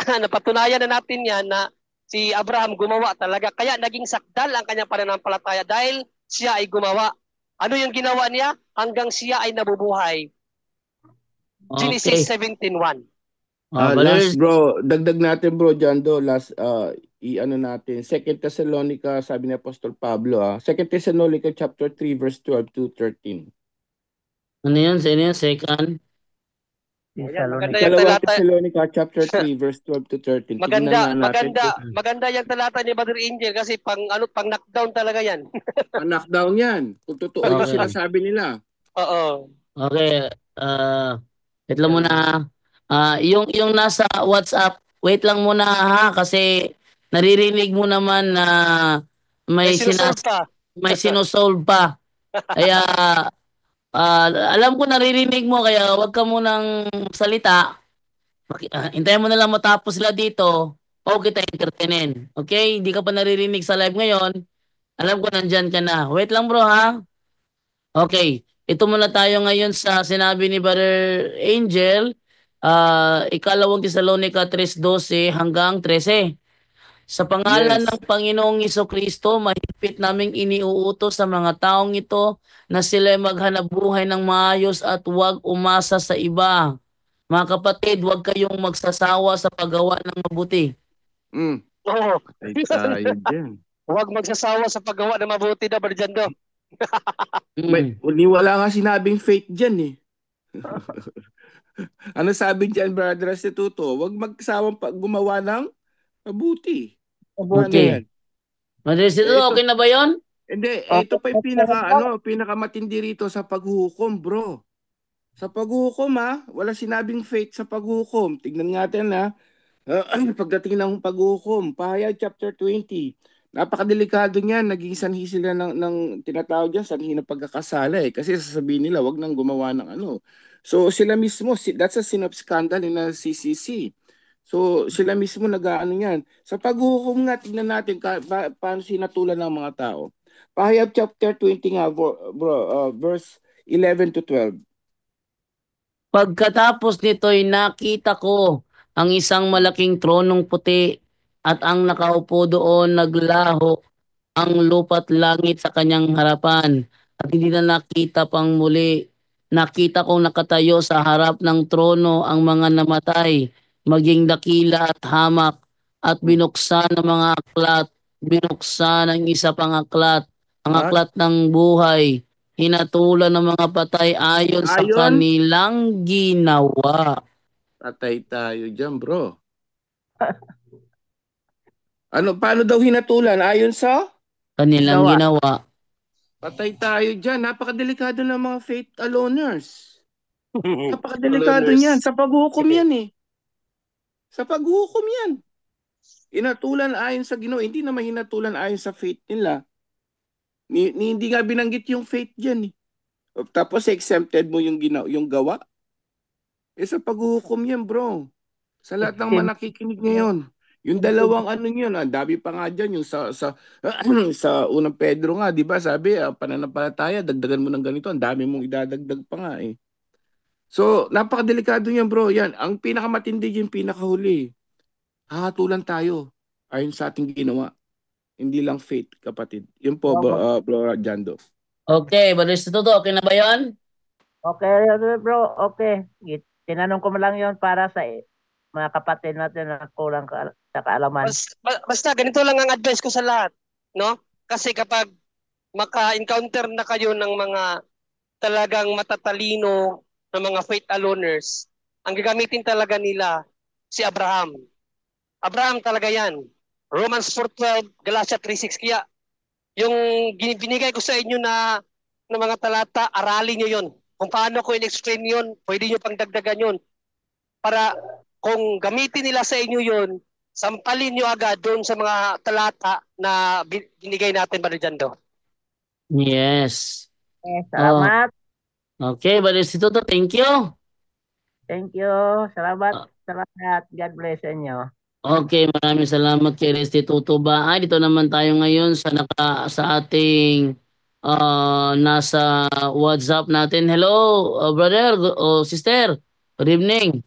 napatunayan na natin yan na si Abraham gumawa talaga. Kaya naging sakdal ang kanyang pananampalataya dahil siya ay gumawa. Ano yung ginawa niya? Hanggang siya ay nabubuhay. Genesis 17:1. Last bro, dagdag natin bro Jando, last i-ano natin 2 Thessalonica, sabi ni Apostol Pablo 2 Thessalonica chapter 3 verse 12-13. Ano yun? Sino yun? Second? Thessalonica chapter 3 verse 12-13. Maganda yung talata ni Brother Angel kasi pang knockdown talaga yan. Pang knockdown yan. Kung totoo yung sinasabi nila. Oo. Okay. Wait lang muna. Yung nasa WhatsApp, wait lang muna ha kasi naririnig mo naman na may sinusolve pa. Kaya alam ko naririnig mo kaya wag ka munang salita. Hintayin mo na lang matapos sila dito. o kita entertainin. Okay? Hindi ka pa naririnig sa live ngayon. Alam ko nandyan ka na. Wait lang bro ha. Okay. Ito muna tayo ngayon sa sinabi ni Brother Angel. Ikalawang Tesalonica 3:12 hanggang 13. Sa pangalan Yes. ng Panginoong Kristo, mahigpit naming iniuutos sa mga taong ito na sila maghanap buhay ng maayos at huwag umasa sa iba. Mga kapatid, huwag kayong magsasawa sa paggawa ng mabuti. Mm. Oo. Patay tayo dyan. Huwag magsasawa sa paggawa ng mabuti na, Brother Jando. Wala nga sinabing faith dyan eh. Ano sabi dyan, Brother Restituto? Huwag magsawang gumawa ng mabuti. Paano Okay. yan? Madresito, Ito- okay na ba yon? Hindi, ito pa yung pinakamatindi rito sa paghuhukom, bro. Sa paghuhukom wala sinabing faith sa paghuhukom. Tignan natin pagdating ng paghuhukom, Pahayag chapter 20. Napakadelikado niyan, naging sanhi sila ng tinatawag diyan sanhi ng pagkakasala kasi sasabihin nila wag nang gumawa ng ano. So sila mismo, that's a sin of scandal in a CCC. So sila mismo nag-aano yan. Sa paghuhukom nga, tingnan natin paano sinatulan ng mga tao. Pahayag chapter 20 nga, verse 11 to 12. Pagkatapos nito'y nakita ko ang isang malaking tronong puti at ang nakaupo doon naglaho ang lupa't langit sa kanyang harapan at hindi na nakita pang muli. Nakita kong nakatayo sa harap ng trono ang mga namatay, maging dakila at hamak at binuksan ng mga aklat, binuksan ang isa pang aklat, ang At? aklat ng buhay. Hinatulan ng mga patay ayon sa Ayon? kanilang ginawa. Patay tayo dyan, bro. Paano daw hinatulan? Ayon sa? Kanilang ginawa. Patay tayo dyan. Napakadelikado ng mga faith aloners. Napakadelikado niyan. Sa paghuhukom yan eh. Sa paghuhukom yan. Hinatulan ayon sa Ginoo. Hindi naman hinatulan ayon sa faith nila. Hindi nga binanggit yung faith dyan eh. Tapos exempted mo yung gawa. Sa paghuhukom yan, bro. Sa lahat ng manakikinig ngayon. Yung dalawang yun, ang dami pa nga dyan, yung sa unang Pedro nga, di ba? Sabi, pananampalataya, dagdagan mo ng ganito, ang dami mong idadagdag pa nga eh. So, napakadelikado yan, bro. Yan, ang pinakamatindi yung pinakahuli. Hahatulan tayo ayon sa ating ginawa. Hindi lang faith, kapatid. Yun po, bro Jando. Okay, Brother Restituto, okay na ba yon? Okay, bro, okay. Tinanong ko mo lang yon para sa mga kapatid natin na kulang sa kaalaman. Basta ganito lang ang advice ko sa lahat, no? Kasi kapag maka-encounter na kayo ng mga talagang matatalino na mga faith aloners, ang gagamitin talaga nila si Abraham. Abraham talaga yan. Romans 4:12, Galatia 3:6. Kaya yung binigay ko sa inyo na mga talata, aralin nyo yon. Kung paano ko in-explain yun, pwede nyo pang dagdagan yun. Para kung gamitin nila sa inyo yun, sampalin nyo agad doon sa mga talata na binigay natin, Brother Jando. Yes. Salamat. Okay, Brother Restituto, thank you. Thank you. Salamat. Salamat. God bless inyo. Okay, maraming salamat kay Restituto Baay. Dito naman tayo ngayon sa ating nasa WhatsApp natin. Hello, brother o sister. Good evening.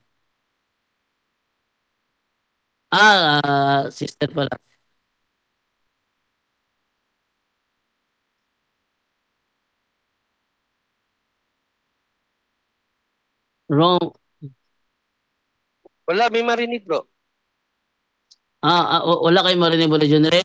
Sister pala. Wrong. Wala, may marinig, bro. Wala kayo marinig ba dyan, Re?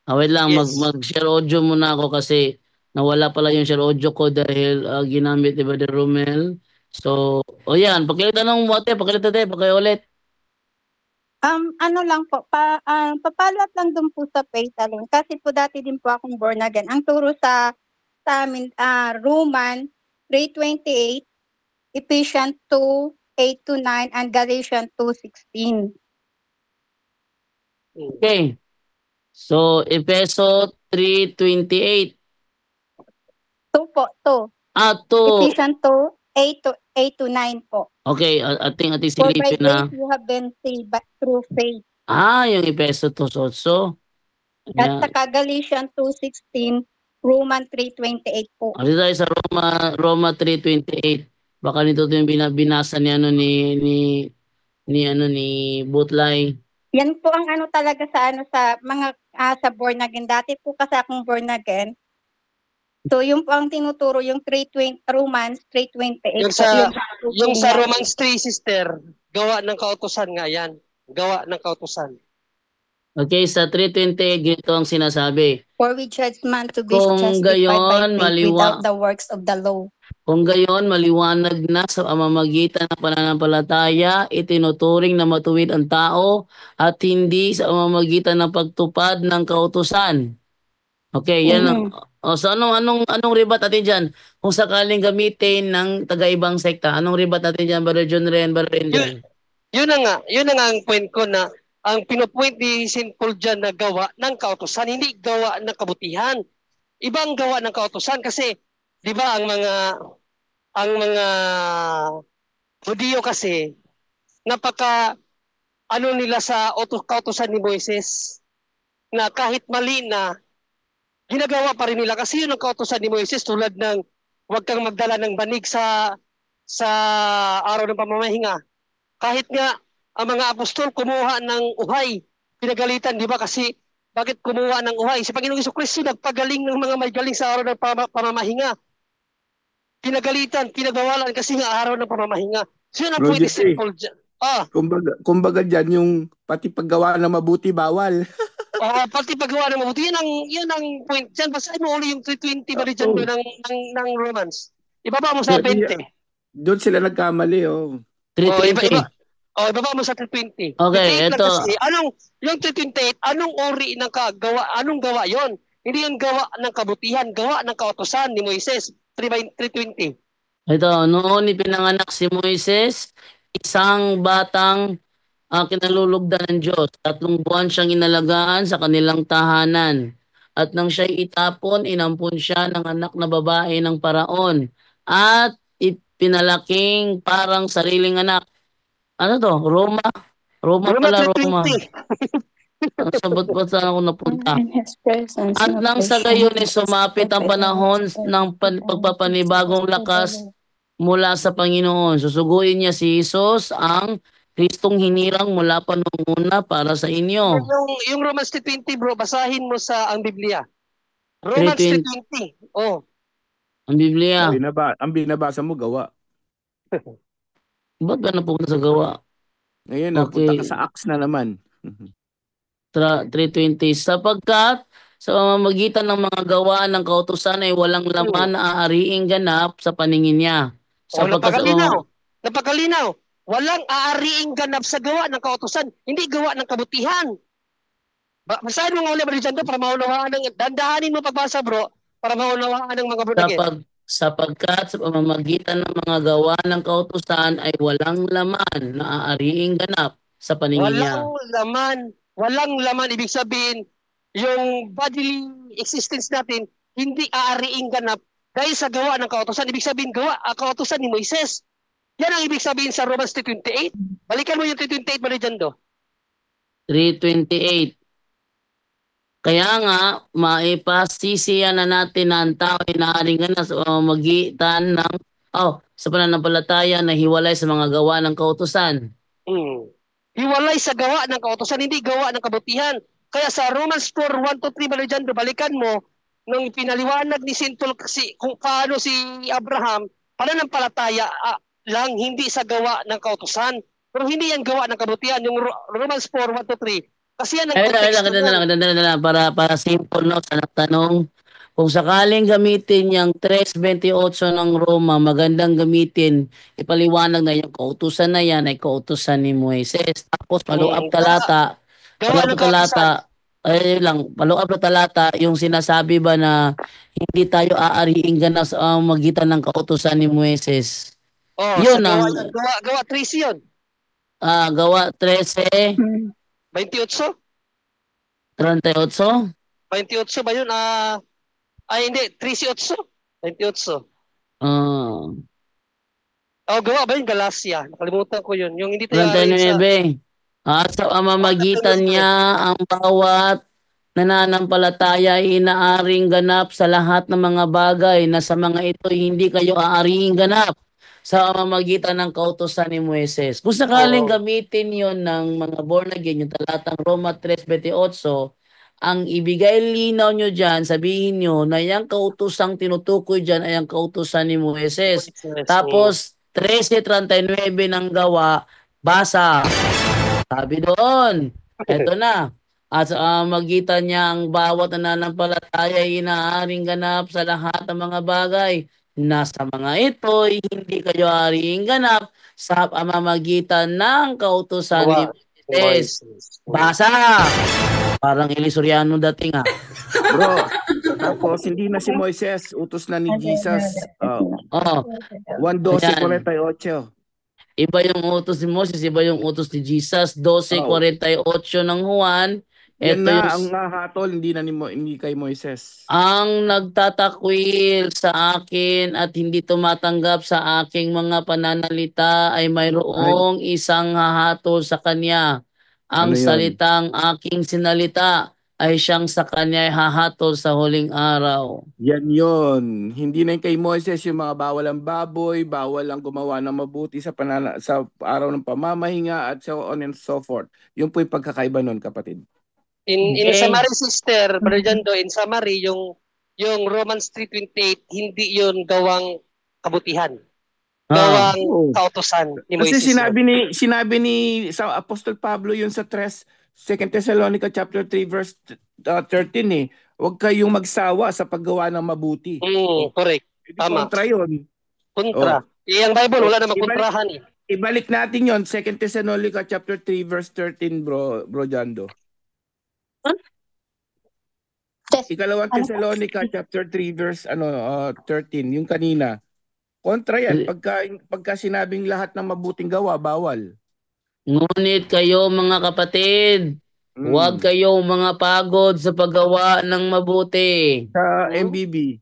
Wait lang, Yes. mag-share audio muna ako kasi nawala pala yung share audio ko dahil ginamit ni Brother Romel. So, yan, pakilita ng mote, pakilita tayo, pakiulit. Ano lang po, papalot lang dun po sa faith alone. Kasi po dati din po akong born again. Ang turo sa amin, Roman 3:28, Ephesians 2:8-9, and Galatians 2:16. Okay. So, Efeso 3:28. 2 po, 2. 2. Ephesians 2:8-9 po. Okay, ating For by silipin na. grace you have been saved through faith. Yung Efeso 2:8. At Ayan. saka Galatians 2:16, Roman 3:28 po. Dito tayo sa Roma 3:28. Baka nito yung binasa ni ni Butlay. Yan po ang ano talaga sa mga sa born again. Dati po kasi akong born again. So yung po ang tinuturo yung Romans 3:28. Yung sa Romans 3, sister, gawa ng kautusan nga yan. Gawa ng kautusan. Okay, sa 3:28 ganito ang sinasabi. For we judge man to be Kung justified gayon, by faith without the works of the law. Kung gayon, maliwanag na sa pamamagitan ng pananampalataya, itinuturing na matuwid ang tao at hindi sa pamamagitan ng pagtupad ng kautusan. Okay, yan ang so anong ribat natin diyan? Kung sakaling gamitin ng taga-ibang sekta, anong ribat natin diyan, Brother John Ren, Brother Angel? Yun na nga ang point ko na ang pinupoint ni St. Paul dyan na gawa ng kautusan, hindi gawa ng kabutihan. Ibang gawa ng kautusan kasi, di ba, ang mga Hudiyo kasi, nila sa kautusan ni Moises, na kahit mali na, ginagawa pa rin nila kasi yun ang kautusan ni Moises, tulad ng huwag kang magdala ng banig sa araw ng pamamahinga. Kahit nga ang mga apostol kumuha ng uhay, pinagalitan, di ba? Kasi bakit kumuha ng uhay? Si Panginoong Jesucristo nagpagaling ng mga may galing sa araw ng pamamahinga. Pinagalitan, pinagbawalan kasi nga araw ng pamamahinga. So yun ang point ni St. Paul dyan. Kumbaga dyan yung pati paggawa na mabuti bawal. Pati paggawa ng mabuti. Yan ang point dyan. Basahin mo ulit yung 3:20 ba rin dyan ng Romans. Ibaba mo sa 20. Doon sila nagkamali, 3:20. Ibaba mo sa 3:20. Okay, ito. Yung 3:28, anong uri ng gawa? Anong gawa yon? Hindi yung gawa ng kabutihan, gawa ng kautusan ni Moises. 3:20. Ito, noon ipinanganak si Moises, isang batang kinalulugdan ng Diyos. 3 buwan siyang inalagaan sa kanilang tahanan. At nang siya'y itapon, inampun siya ng anak na babae ng paraon. At ipinalaking parang sariling anak. Ano to? Roma pala, Roma. Sabot pa saan ako napunta. At nang sa gayon ay sumapit ang panahon ng pagpapanibagong lakas mula sa Panginoon. Susuguin niya si Jesus, ang Kristong hinirang mula pa noong una para sa inyo. Yung Romans 3:20, bro, basahin mo sa ang Biblia. Romans 3:20. Ang Biblia. Ang binabasa mo, gawa. Ba't ba napunta sa gawa? Ngayon, napunta ka sa Acts na naman. 3:20. Sapagkat sa pamamagitan ng mga gawa ng kautusan ay walang laman na aariing ganap sa paningin niya. Napakalinaw. Walang aariing ganap sa gawa ng kautusan, hindi gawa ng kabutihan. Basahin mo nga ulit, Brother Jando, para maunawaan dandahanin mo pagbasa, bro, para maunawaan ng mga brother. Sapagkat sa pamamagitan ng mga gawa ng kautusan ay walang laman na aariing ganap sa paningin niya. Walang laman, ibig sabihin, yung bodily existence natin, hindi aariing ganap dahil sa gawa ng kautusan. Ibig sabihin, kautusan ni Moises. Yan ang ibig sabihin sa Romans 3:28. Balikan mo yung 3:28, Brother Jando. 3:28. Kaya nga, maipasisiyan na natin na ang tao ay naaaring na sa pamamagitan ng sa pananampalataya na hiwalay sa mga gawa ng kautusan. Hiwalay sa gawa ng kautusan, hindi gawa ng kabutihan. Kaya sa Romans 4:1-3, Brother Jando, balikan mo nung pinaliwanag ni St. Paul kung paano si Abraham pananampalataya lang, hindi sa gawa ng kautusan. Pero hindi yan gawa ng kabutihan. Yung Romans 4:1-3. Kasi yan ang konteksto. Para simple, no? Sa nagtanong, kung sakaling gamitin yung 3:28 ng Roma, magandang gamitin, ipaliwanag na yung kautusan na yan ay kautusan ni Moises. Tapos follow up talata, yung sinasabi ba na hindi tayo aariing ganap sa magitan ng kautusan ni Moises. Yun gawa 13 yun. Gawa 13. 28? 38? 28 ba yun? Hindi. 13:8. 28. Gawa ba yun? Galacia. Nakalimutan ko yun. Yung hindi tayo 39. At sa pamamagitan niya, ang bawat nananampalataya ay inaaring ganap sa lahat ng mga bagay na sa mga ito hindi kayo aaring ganap sa pamamagitan ng kautusan ni Moises. Kung sakaling gamitin yon ng mga born again, yung talatang Roma 3:28, ang ibigay linaw nyo dyan, sabihin nyo na yung kautusang tinutukoy dyan ay ang kautusan ni Moises. Tapos 13:39 ng gawa, basa. Sabi doon, eto na. At sa magitan niya ang bawat nananampalataya ay inaaring ganap sa lahat ng mga bagay na sa mga ito ay hindi kayo aaring ganap sa pamamagitan ng kautusan ni Moises. Basa! Parang Elisoriano dating Bro, tapos hindi na si Moises, utos na ni Jesus. Oh, 1:12:48. iba yung utos ni Moses, iba yung utos ni Jesus. 12:48 ng Juan. Yan Ito na yung ang nahatol, hindi kay Moises. ang nagtatakwil sa akin at hindi tumatanggap sa aking mga pananalita ay mayroong isang hahatol sa kanya. Ano Ang yun? salitang aking sinalita ay siyang sa kanya ay hahatol sa huling araw. Yan yun. Hindi na yung kay Moises yung mga bawal ang baboy, bawal ang gumawa ng mabuti sa araw ng pamamahinga at so on and so forth. Yun po yung pagkakaiba nun, kapatid. In Okay. summary, sister, Brother Jando, in summary, yung Romans 3:28, hindi yun gawang kabutihan. Gawang kautusan ni Kasi Moises. sinabi ni sa Apostol Pablo yun sa 2 Thessalonica chapter 3 verse 13 eh. Huwag kayong magsawa sa paggawa ng mabuti. Correct. Tama. Kontra yun. Kontra. Yung Bible, wala namang kontrahan eh. Ibalik natin yon 2 Thessalonica chapter 3 verse 13, bro Jando. Ikalawang Thessalonica chapter 3 verse 13, yung kanina. Kontra yan, pagka sinabing lahat ng mabuting gawa, bawal. Ngunit kayo mga kapatid, huwag kayong mga pagod sa paggawa ng mabuti. Sa MBB.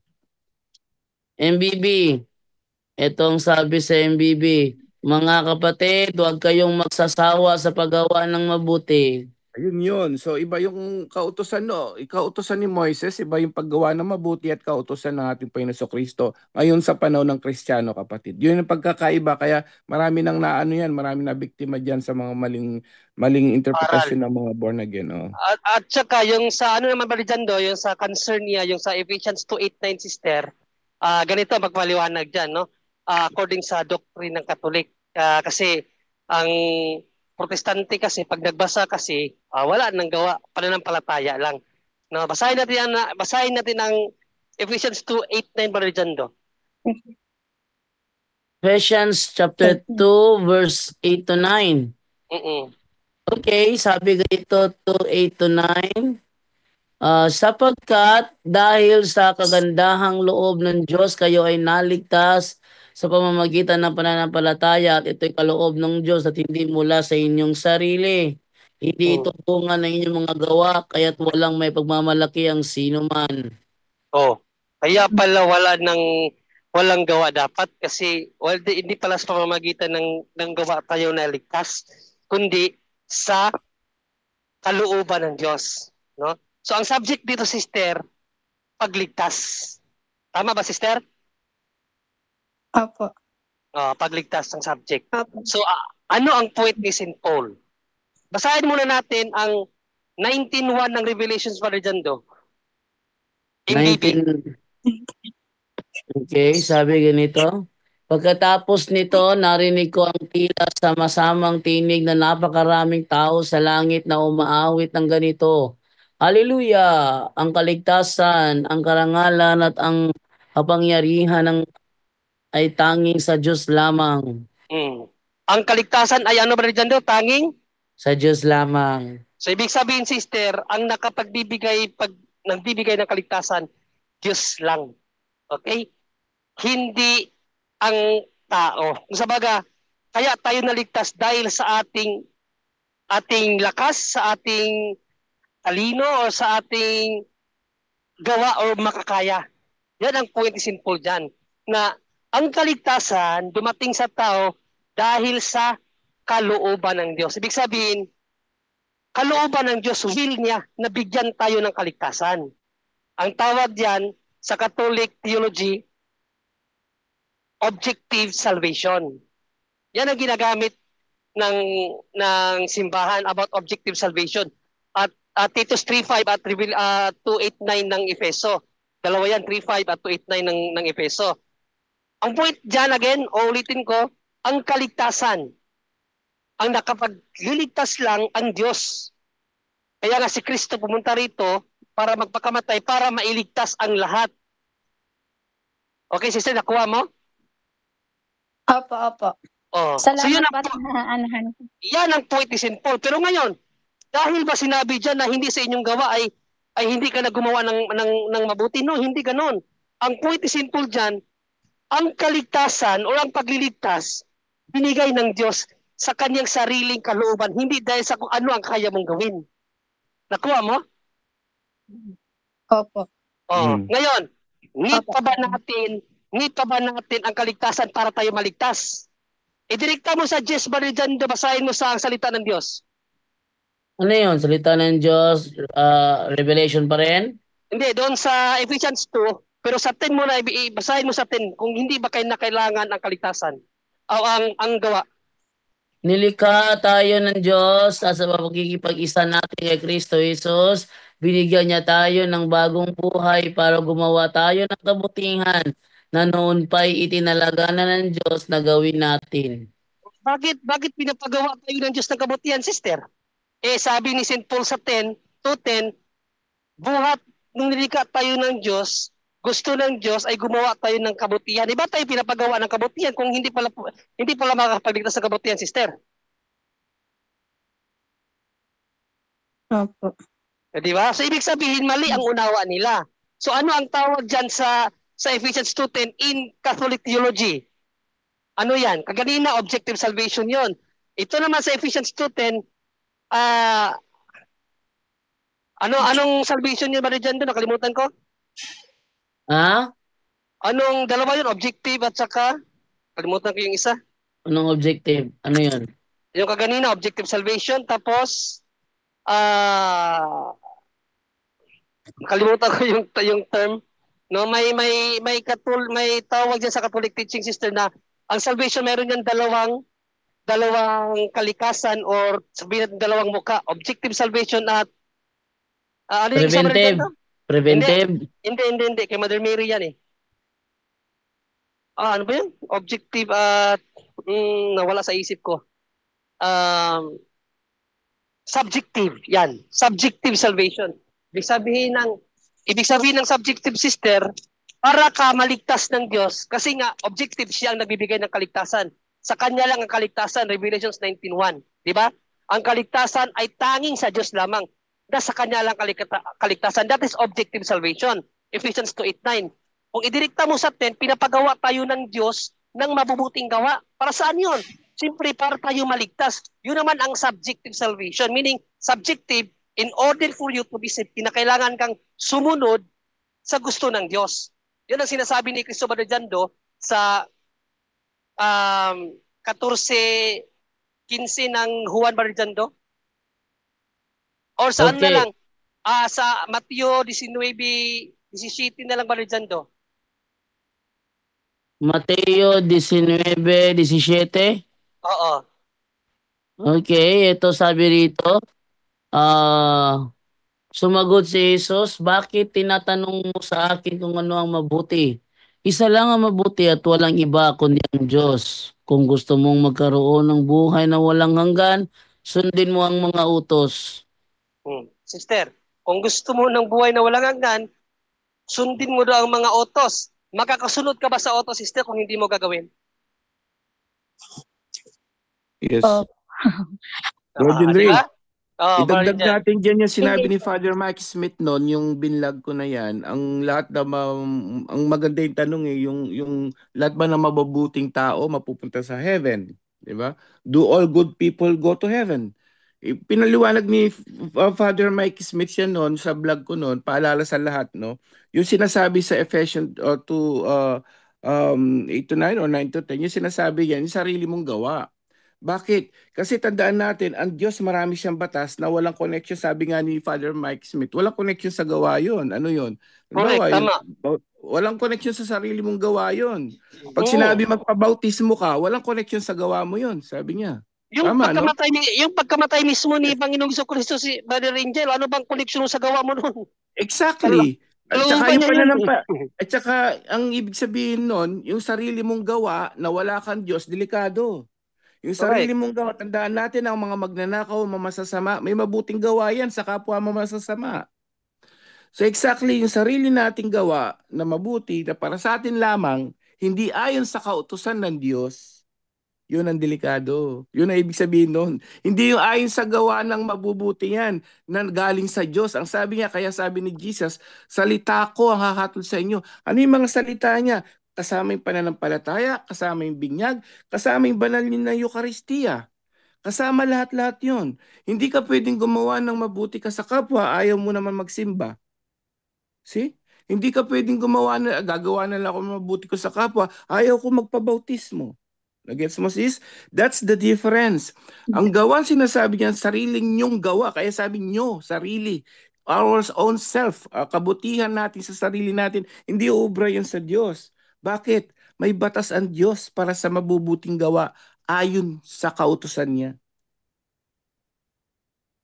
Itong sabi sa MBB, mga kapatid, huwag kayong magsasawa sa paggawa ng mabuti. Ayun yun. So iba yung kautusan kautusan ni Moises, iba yung paggawa ng mabuti at kautusan ng ating Panginoon Kristo ngayon sa panahon ng Kristiyano, kapatid. Yun yung pagkakaiba, kaya marami nang marami na biktima diyan sa mga maling interpretation ng mga born again. At saka yung sa naman Balijando, yung sa concern niya, yung sa Ephesians 2:8-9, sister, ganito magpaliwanag diyan, no? According sa doctrine ng Catholic, kasi ang Protestante kasi pag nagbasa kasi wala nang gawa, pananampalataya lang. No, basahin natin ang Ephesians 2:8-9 Balijando. Ephesians chapter 2 verse 8-9. Okay, sabi ganito 2:8-9. Sapagkat dahil sa kagandahang loob ng Diyos kayo ay naligtas sa pamamagitan ng pananampalataya at ito'y kaloob ng Diyos at hindi mula sa inyong sarili. Hindi ito bunga ng inyong mga gawa kaya't walang may pagmamalaki ang sino man. Kaya pala walang gawa dapat kasi hindi pala sa pamamagitan ng gawa tayo naligtas kundi sa kalooban ng Diyos, no? So ang subject dito, sister, pagligtas. Tama ba, sister? Opo. Pagligtas ang subject. So ano ang point ni St. Paul? Basahin muna natin ang 19:1 ng Revelations, Balijando. Okay, sabi ganito. Pagkatapos nito, narinig ko ang tila sa masamang tinig na napakaraming tao sa langit na umaawit ng ganito. Hallelujah! Ang kaligtasan, ang karangalan at ang kapangyarihan ay tanging sa Diyos lamang. Ang kaligtasan ay ano, Balijando? Tanging? Sa Diyos lamang. So ibig sabihin, sister, ang nagbibigay ng kaligtasan, Diyos lang. Okay? Hindi ang tao. Sa baga, kaya tayo naligtas dahil sa ating lakas, sa ating talino, o sa ating gawa o makakaya. Yan ang point ni St. Paul dyan. Na ang kaligtasan dumating sa tao dahil sa kalooban ng Diyos. Ibig sabihin, kalooban ng Diyos, will niya na bigyan tayo ng kaligtasan. Ang tawag diyan sa Catholic theology, objective salvation. Yan ang ginagamit ng simbahan about objective salvation. At Titus 3:5 at 2:8-9 ng Efeso. Dalawa yan, 3:5 at 2:8-9 ng Efeso. Ang point dyan, again, ulitin ko, ang kaligtasan. Ang nakapagliligtas lang ang Diyos. Kaya nga si Kristo pumunta rito para magpakamatay, para mailigtas ang lahat. Okay, sister, nakuha mo? Opo, opo. Oh. Salamat So yun pa ang, na anahan. yan ang point ni St. Paul. Pero ngayon, dahil ba sinabi dyan na hindi sa inyong gawa ay hindi ka na gumawa ng mabuti? No, hindi ganon. Ang point ni St. Paul dyan, ang kaligtasan o ang pagliligtas, binigay ng Diyos sa kanyang sariling kalooban, hindi dahil sa kung ano ang kaya mong gawin. Nakuha mo? Opo. Oh, Mm. ngayon, need Opo. pa ba natin ang kaligtasan para tayo maligtas? Idirekta mo sa Jess Barijando, basahin mo sa ang salita ng Diyos. Ano yun? Salita ng Diyos, Revelation pa rin? Hindi, doon sa Ephesians 2, pero sa 10 mo na, basahin mo sa 10, kung hindi ba kayo na kailangan ang kaligtasan o ang gawa. Nilikha tayo ng Diyos at sa pagkikipag-isa natin kay Kristo Jesus, binigyan niya tayo ng bagong buhay para gumawa tayo ng kabutihan na noon pa'y itinalaga na ng Diyos na gawin natin. Bakit pinapagawa tayo ng Diyos ng kabutihan, sister? Sabi ni St. Paul sa 2:10, buhat nung nilikha tayo ng Diyos, gusto ng Diyos ay gumawa tayo ng kabutihan. Di ba tayo pinapagawa ng kabutihan kung hindi pala makakapagligtas sa kabutihan, sister? Opo. Di ba? So ibig sabihin mali ang unawa nila. So ano ang tawag diyan sa Ephesians 2:10 in Catholic theology? Ano 'yan? Kaganina objective salvation 'yon. Ito naman sa Ephesians 2:10 anong salvation yun ba diyan? Nakalimutan ko. Ha? Anong dalawa yun? Objective at saka kalimutan ko yung isa. Anong objective? Ano yun? Yung kaganina objective salvation, tapos kalimutan ko yung term. No, may tawag diyan sa Catholic teaching, sister, na ang salvation meron yan dalawang kalikasan or sabihin natin dalawang muka. Objective salvation at ano yung isa Preventive. Preventive. Hindi. Kay Mother Mary yan eh. Ano ba yun? Objective at nawala sa isip ko. Subjective. Yan. Subjective salvation. Ibig sabihin ng subjective, sister, para ka maligtas ng Diyos, kasi nga objective siya ang nagbibigay ng kaligtasan. Sa kanya lang ang kaligtasan, Revelations 19:1. Di ba? Ang kaligtasan ay tanging sa Diyos lamang. Sa kanya lang kaligtasan. That is objective salvation. Ephesians 2:8-9. Kung idirekta mo sa 10, pinapagawa tayo ng Diyos ng mabubuting gawa. Para saan yun? Siyempre, para tayo maligtas. Yun naman ang subjective salvation. Meaning, subjective, in order for you to be saved, kinakailangan kang sumunod sa gusto ng Diyos. Yun ang sinasabi ni Cristo Barijando sa 14:15 ng Juan Barijando. Or saan Okay. na lang? Sa Mateo 19:17 na lang Barijando. Mateo 19:17. Oo. Okay, ito sabi rito. Sumagot si Jesus, bakit tinatanong mo sa akin kung ano ang mabuti? Isa lang ang mabuti at walang iba kundi ang Diyos. Kung gusto mong magkaroon ng buhay na walang hanggan, sundin mo ang mga utos. Sister, kung gusto mo ng buhay na walang hanggan, sundin mo daw ang mga utos. Makakasunod ka ba sa utos, sister, kung hindi mo gagawin? Yes. Oh. Virgin Di Ray. ba? Idagdag Virgin. natin dyan yung sinabi ni Father Mike Smith noon, yung binlag ko na yan. Ang lahat na ang maganda yung tanong yung lahat ba na mabubuting tao mapupunta sa heaven, di ba? Do all good people go to heaven? Pinaliwanag ni Father Mike Smith yan noon sa vlog ko noon, paalala sa lahat, no? Yung sinasabi sa Ephesians 2 8-9 or 9-10, yung sinasabi yan, yung sarili mong gawa. Bakit? Kasi tandaan natin, ang Diyos marami siyang batas na walang connection. Sabi nga ni Father Mike Smith, walang connection sa gawa yun. Ano yun? Correct, Halimbawa, tama. walang connection sa sarili mong gawa yun. Pag Oo. sinabi magpabautismo ka, walang connection sa gawa mo yun. Sabi niya. Yung Tama, no? pagkamatay mismo ni Panginoong Jesucristo si Brother Angel, ano bang connection sa gawa mo noon? Exactly. At saka Kalooban yung niya yun. at saka ang ibig sabihin nun, yung sarili mong gawa na wala kang Diyos, delikado. Yung sarili Correct. mong gawa, tandaan natin ang mga magnanakaw, mga masasama, may mabuting gawa yan sa kapwa mo masasama. So exactly, yung sarili nating gawa na mabuti na para sa atin lamang, hindi ayon sa kautusan ng Diyos, yun ang delikado. Yun ang ibig sabihin nun. Hindi yung ayon sa gawa ng mabubuti yan na galing sa Diyos. Ang sabi niya, kaya sabi ni Jesus, salita ko ang hahatol sa inyo. Ano yung mga salita niya? Kasama yung pananampalataya, kasama yung binyag, kasama yung banal na Eucharistia. Kasama lahat-lahat yun. Hindi ka pwedeng gumawa ng mabuti ka sa kapwa, ayaw mo naman magsimba. See? Hindi ka pwedeng gagawa na lang ako mabuti ko sa kapwa, ayaw ko magpabautismo. Nagets mo sis? That's the difference. Ang gawa sinasabi niya, sariling nyong gawa. Kaya sabi nyo, sarili. Our own self. Kabutihan natin sa sarili natin. Hindi obra yun sa Diyos. Bakit? May batas ang Diyos para sa mabubuting gawa ayon sa kautusan niya.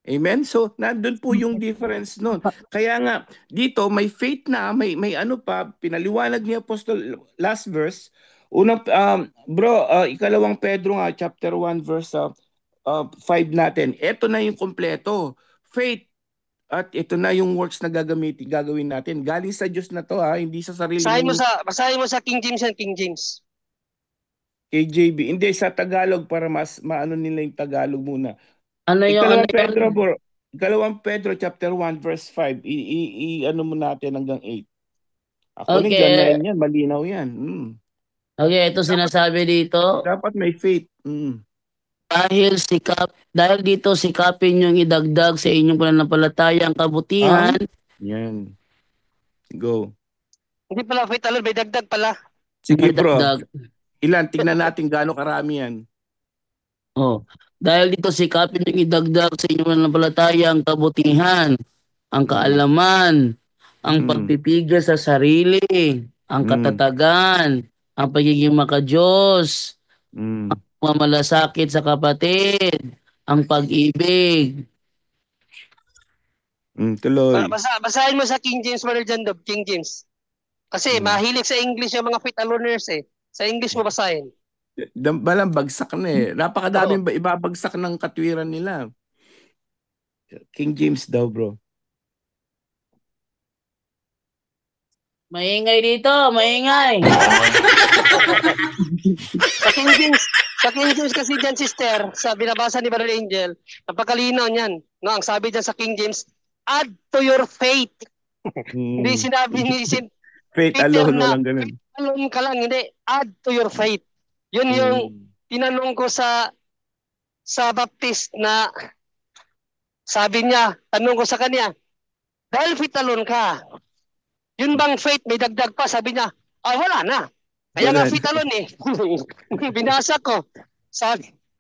Amen? So, nandun po yung difference nun. Kaya nga, dito may faith na, may ano pa, pinaliwanag ni Apostol last verse. Unang, ikalawang Pedro nga, chapter 1, verse 5 natin. Ito na yung kompleto. Faith. At ito na yung works na gagawin natin. Galing sa Diyos na to, hindi sa sarili Basahin mo sa King James and King James. KJB. Hindi, sa Tagalog para mas maano nila yung Tagalog muna. Ano yung Ikalawang Pedro chapter 1 verse 5. Ano mo natin hanggang 8. Actually, Okay. hanggang 9 yan, malinaw yan. Okay, ito sinasabi dito. Dapat may faith. Dahil dito sikapin yung idagdag sa inyong pananampalataya ang kabutihan. Yan. Go. Hindi pala faith alone, may dagdag pala. Sige bro. Dagdag. Ilan? Tignan natin gaano karami yan. Dahil dito sikapin yung idagdag sa inyong pananampalataya ang kabutihan, ang kaalaman, ang pagpipigil sa sarili, ang katatagan, ang pagiging makadiyos, ang mamalasakit sa kapatid, ang pag-ibig. Tuloy. Basahin mo sa King James, Brother Jandob, King James. Kasi mahilig sa English yung mga faith aloners eh. Sa English mo basahin. Balang bagsak na eh. Napakadaming ibabagsak ng katwiran nila. King James daw bro. Maingay dito, maingay. Sa King James kasi dyan, sister, sa binabasa ni Brother Angel, napakalinaw niyan. No, ang sabi dyan sa King James, add to your faith. Hindi sinabi ni faith alone, walang ganun. Faith alone ka lang, hindi. Add to your faith. Yun yung tinanong ko sa Baptist na sabi niya, tanong ko sa kanya, dahil faith alone ka, yun bang faith may dagdag pa? Sabi niya, wala na. Kaya nga faith alone eh. Binasa ko.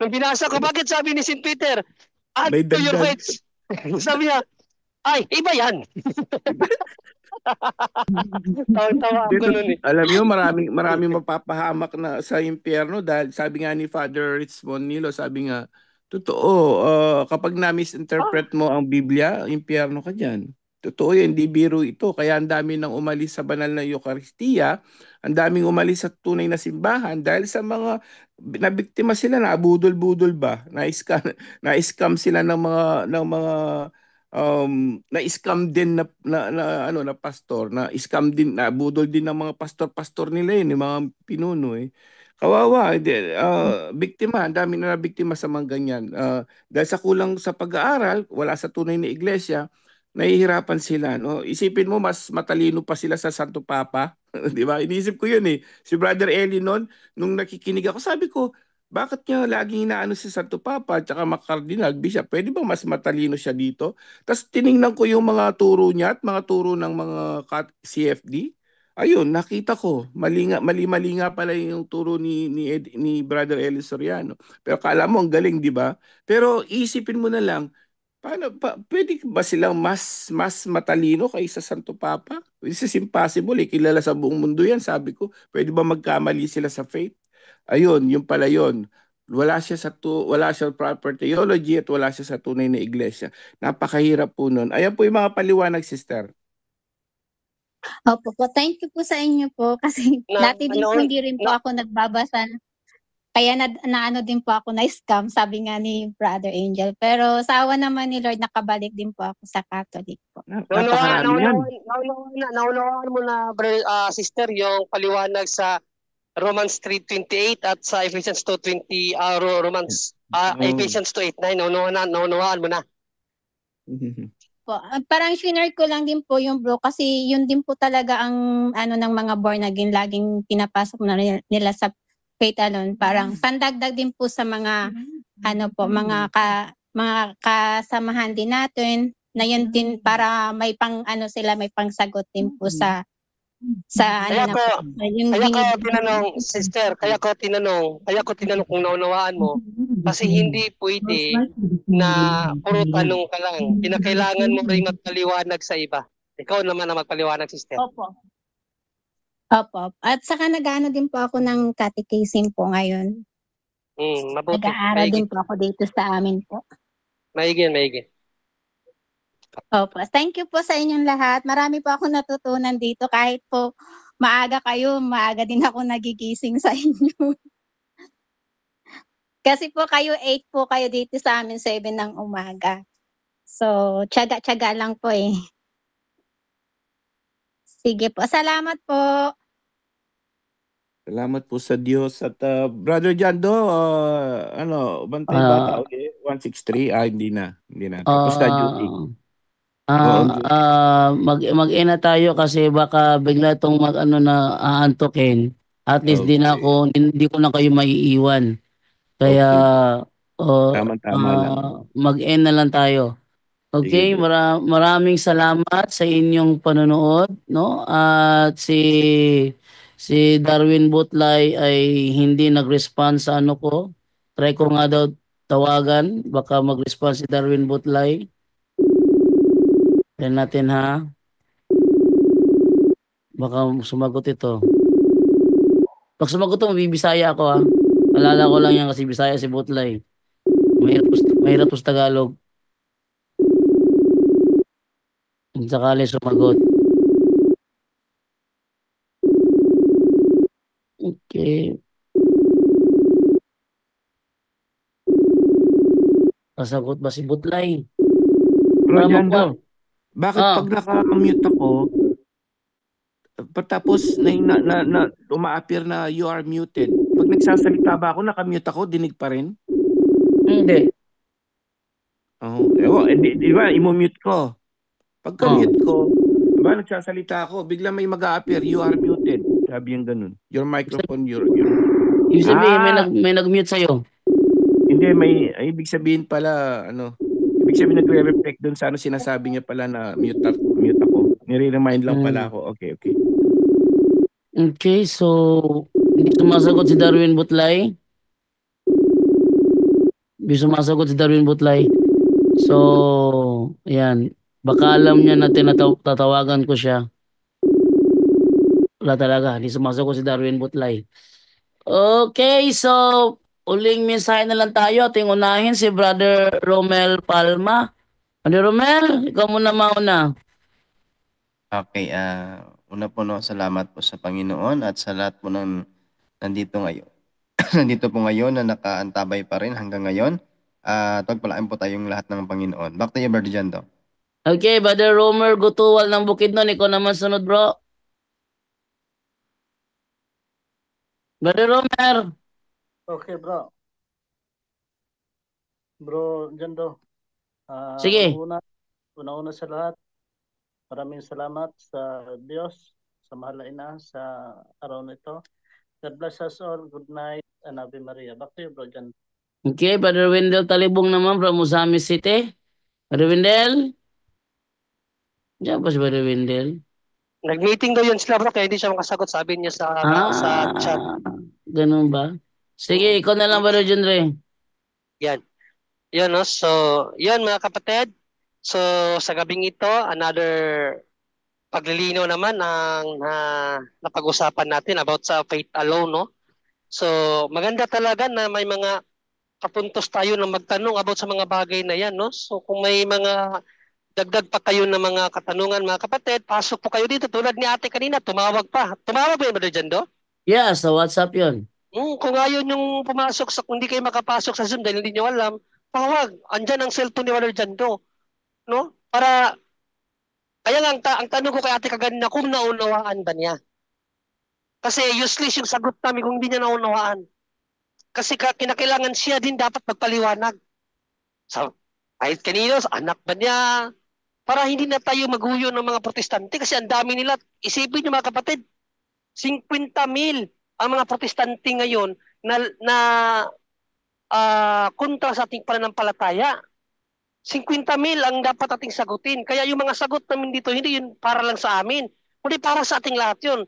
Nung binasa ko, bakit sabi ni St. Peter, add to your faith? Sabi niya, ay, iba yan. Tawa ako nun eh. Alam niyo, maraming mapapahamak na sa impyerno dahil sabi nga ni Father Ritz Monilo, sabi nga, totoo, kapag na-misinterpret mo ang Biblia, impyerno ka dyan. Totoo yun, hindi biro ito. Kaya ang dami nang umalis sa banal na Eucharistia, ang daming umalis sa tunay na simbahan dahil sa mga nabiktima sila na budol-budol ba, na-scam sila ng mga na-scam din na pastor, na-scam din, na budol din ng mga pastor nila yun, yung mga pinuno eh. Kawawa, biktima, ang dami na biktima sa mga ganyan. Dahil sa kulang sa pag-aaral, wala sa tunay na iglesia, nahihirapan sila. No? Isipin mo, mas matalino pa sila sa Santo Papa. Di ba? Iniisip ko yun eh. Si Brother Eli noon, nung nakikinig ako, sabi ko, bakit niya laging inaano si Santo Papa at saka makardinal, bishop? Pwede ba mas matalino siya dito? Tapos tiningnan ko yung mga turo niya at mga turo ng mga CFD. Ayun, nakita ko, mali-mali nga pala yung turo ni Brother Eli Soriano. Pero kala mo ang galing, di ba? Pero isipin mo na lang, pwede ba silang mas matalino kaysa Santo Papa? This is impossible eh. Kilala sa buong mundo yan, sabi ko. Pwede ba magkamali sila sa faith? Ayun, yung pala yun. Wala siya proper theology at wala siya sa tunay na iglesia. Napakahirap po nun. Ayan po yung mga paliwanag, sister. Opo po, thank you po sa inyo po kasi Na, dati din ano, po hindi rin po na, ako nagbabasa. Kaya ano din po ako na-scam, sabi nga ni Brother Angel. Pero sa awa naman ni Lord, nakabalik din po ako sa Catholic po. Napakarami yan. naunawaan mo na, sister, yung paliwanag sa Romans 3:28 at sa Ephesians 2:20, Ephesians 2:8-9, naunawaan mo na. Po, parang shinare ko lang din po yung bro kasi yun din po talaga ang ano ng mga born again laging pinapasok na nila sa faith alone. Parang pandagdag din po sa mga ano po mga kasamahan din natin na yun din para may pang ano sila may pangsagot din po sa ano na po yung kaya ko tinanong kung naunawaan mo kasi hindi pwede na puro tanong ka lang. Kinakailangan mo rin magpaliwanag sa iba. Ikaw naman ang magpaliwanag, sister. Opo. At saka nag-ano din po ako ng catechism po ngayon. Mabuti. Nag-aaral din po ako dito sa amin po. Maigi. Opo. Thank you po sa inyong lahat. Marami po ako natutunan dito kahit po maaga kayo, maaga din ako nagigising sa inyo. Kasi po kayo 8 po kayo dito sa amin 7 ng umaga. So, tiyaga-tiyaga lang po eh. Sige po. Salamat po. Salamat po sa Diyos. At Brother Jando, Bantay Bata ulit, 163. Hindi na. Tapos na duty. Mag-ina tayo kasi baka bigla itong na aantukin. At least hindi ko na kayo maiiwan. Kaya Tama-tama lang. mag-end na lang tayo. Okay, Sige, maraming salamat sa inyong panonood, no? At si Darwin Butlay ay hindi nag-respond sa ano ko. Try ko nga daw tawagan, baka mag-respond si Darwin Butlay. Yan natin ha. Baka sumagot ito. Pag sumagot ito, mabibisaya ako ha. Alala ko lang yan kasi Bisaya si Butlay. Mahirap sa Tagalog. Kung sakali sumagot. Okay. Kasagot ba si Butlay? Rojando, bakit pag naka-mute ako, tapos uma-appear na you are muted, pag nagsasalita ba ako, naka-mute ako, dinig pa rin? Hindi. Di ba, imo-mute ko. Pagka-mute ko, di ba, nagsasalita ako, bigla may mag-a-appear, you are muted. Sabi yung ganun. Your microphone, Ibig sabihin, may nag-mute sa'yo. Hindi, ibig sabihin pala, ibig sabihin nagre-reflect dun sa sinasabi niya pala na mute ako. Nire-remind lang pala ako. Okay. Okay, so hindi sumasagot si Darwin Butlay. So, ayan. Baka alam niya na tatawagan ko siya. Wala talaga, hindi sumasagot si Darwin Butlay. Okay, so uling mensahe na lang tayo. Ating unahin si Brother Romel Palma. Brother Romel, ikaw muna mauna. Okay, una po salamat po sa Panginoon at sa lahat po ng nandito ngayon. Nandito po ngayon na nakaantabay pa rin hanggang ngayon. Pagpalaan po tayong lahat ng Panginoon. Back to you, Brother Jando. Okay, Brother Romer Gutuwal ng Bukidnon. Ikaw naman sunod, bro. Brother Romer. Okay, bro. Bro Jando. Sige. Una sa lahat, maraming salamat sa Diyos, sa mahal na ina, sa araw na ito. God bless us all. Good night and Ave Maria. Back to you, Bro Jando. Okay, Brother Wendell Talibong naman from Musami City. Brother Wendell? Diyan pa si Brother Wendell. Nag-meeting daw yun sila bro, kaya hindi siya makasagot, sabi niya sa chat. Ganun ba? Sige, ikaw na lang, Brother John Ray. Yan. Yan, no? So, yan mga kapatid. So, sa gabing ito, another paglilinaw naman ang napag-usapan natin about sa faith alone, no? So, maganda talaga na may mga kapuntos tayo na magtanong about sa mga bagay na yan, no? So, kung may mga dagdag pa kayo ng mga katanungan, mga kapatid, pasok po kayo dito. Tulad ni ate kanina, tumawag pa. Tumawag ba yun, Brother Jando? Yeah, sa WhatsApp yun. Kung ayaw yung pumasok, kung hindi kayo makapasok sa Zoom dahil hindi nyo alam, tawag. Andyan ang cellphone ni Brother Jando. No? Kaya nga, ang tanong ko kay ate kaganina, kung naunawaan ba niya? Kasi useless yung sagot namin kung hindi niya naunawaan. Kasi kinakailangan siya din dapat magpaliwanag. So, kahit kanino, anak ba niya? Para hindi na tayo maguyo ng mga protestante kasi ang dami nila. Isipin niyo mga kapatid, 50,000 ang mga protestante ngayon na kontra sa ating pananampalataya. 50,000 ang dapat ating sagutin. Kaya yung mga sagot namin dito, hindi yun para lang sa amin, kundi para sa ating lahat yun.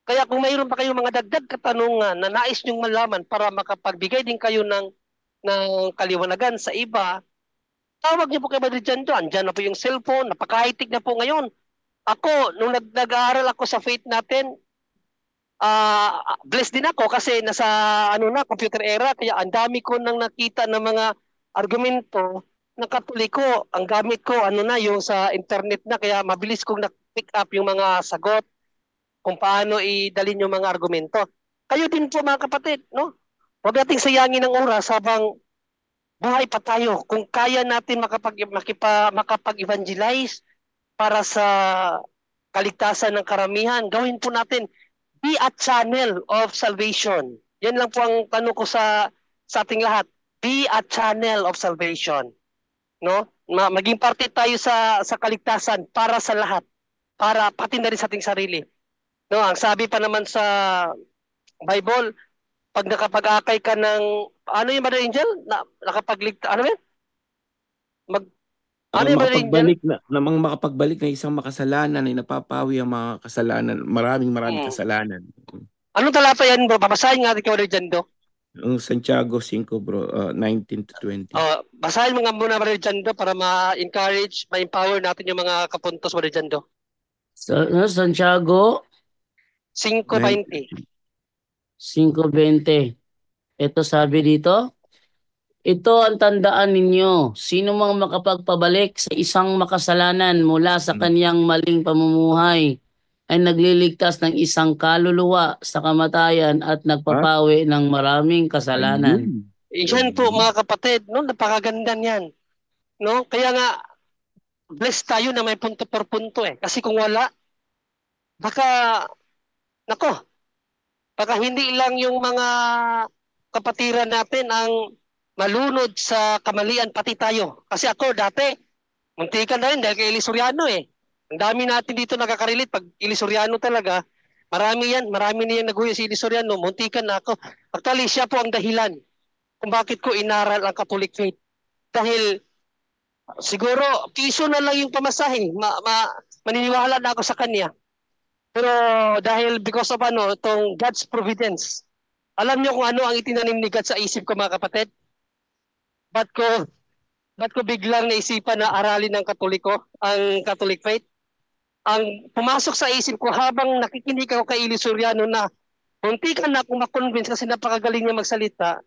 Kaya kung mayroon pa kayong mga dagdag katanungan na nais nyong malaman para makapagbigay din kayo ng kaliwanagan sa iba, tawag niyo po kay Brother Jando. Andyan na po yung cellphone, napaka-high-tech na po ngayon. Ako, nung nag-aaral ako sa faith natin, blessed din ako kasi nasa computer era, kaya ang dami ko nang nakita ng mga argumento ng Katoliko. Ang gamit ko, yung sa internet na, kaya mabilis kong na-pick up yung mga sagot kung paano idalin yung mga argumento. Kayo din po mga kapatid, no? Huwag nating sayangin ang oras habang buhay pa tayo. Kung kaya natin makapag-evangelize para sa kaligtasan ng karamihan, gawin po natin. Be a channel of salvation. Yan lang po ang tanong ko sa ating lahat. Be a channel of salvation. No? Maging parte tayo sa kaligtasan para sa lahat. Para pati na rin sa ating sarili. No, ang sabi pa naman sa Bible, pag nakapag-akay ka ng yung Brother Angel? Nakapagligtas, yun? Yung Brother Angel? Namang makapagbalik na isang makasalanan ay napapawi ang mga kasalanan, maraming kasalanan. Anong talata yan, bro? Babasahin nga rin Brother Jando. Ang Santiago 5, bro, 19 to 20. Basahin mo nga muna, Brother Jando, para ma-encourage, ma-empower natin yung mga kapuntos, Brother Jando. Santiago 5:20. 5:20. Ito sabi dito, ito ang tandaan ninyo, sino mang makapagpabalik sa isang makasalanan mula sa kanyang maling pamumuhay ay nagliligtas ng isang kaluluwa sa kamatayan at nagpapawi ng maraming kasalanan. Yan po mga kapatid, no? Napakaganda niyan. No? Kaya nga, blessed tayo na may punto per punto eh. Kasi kung wala, baka hindi lang yung mga kapatiran natin ang malunod sa kamalian, pati tayo. Kasi ako dati, muntikan na rin dahil kay Eli Soriano eh. Ang dami natin dito nakaka-relate pag Eli Soriano talaga. Marami niyan naguyo si Eli Soriano, muntikan na ako. Actually, siya po ang dahilan kung bakit ko inaral ang Catholic faith. Dahil siguro, piso na lang yung pamasahe. Maniniwala na ako sa kanya. Pero dahil because of itong God's providence, alam niyo kung ano ang itinanim ni God sa isip ko mga kapatid? Ba't ko biglang naisipan na aralin ng Katoliko, ang Catholic faith? Ang pumasok sa isip ko habang nakikinig ako kay Eli Soriano na muntikan na akong makonvince kasi napakagaling niya magsalita.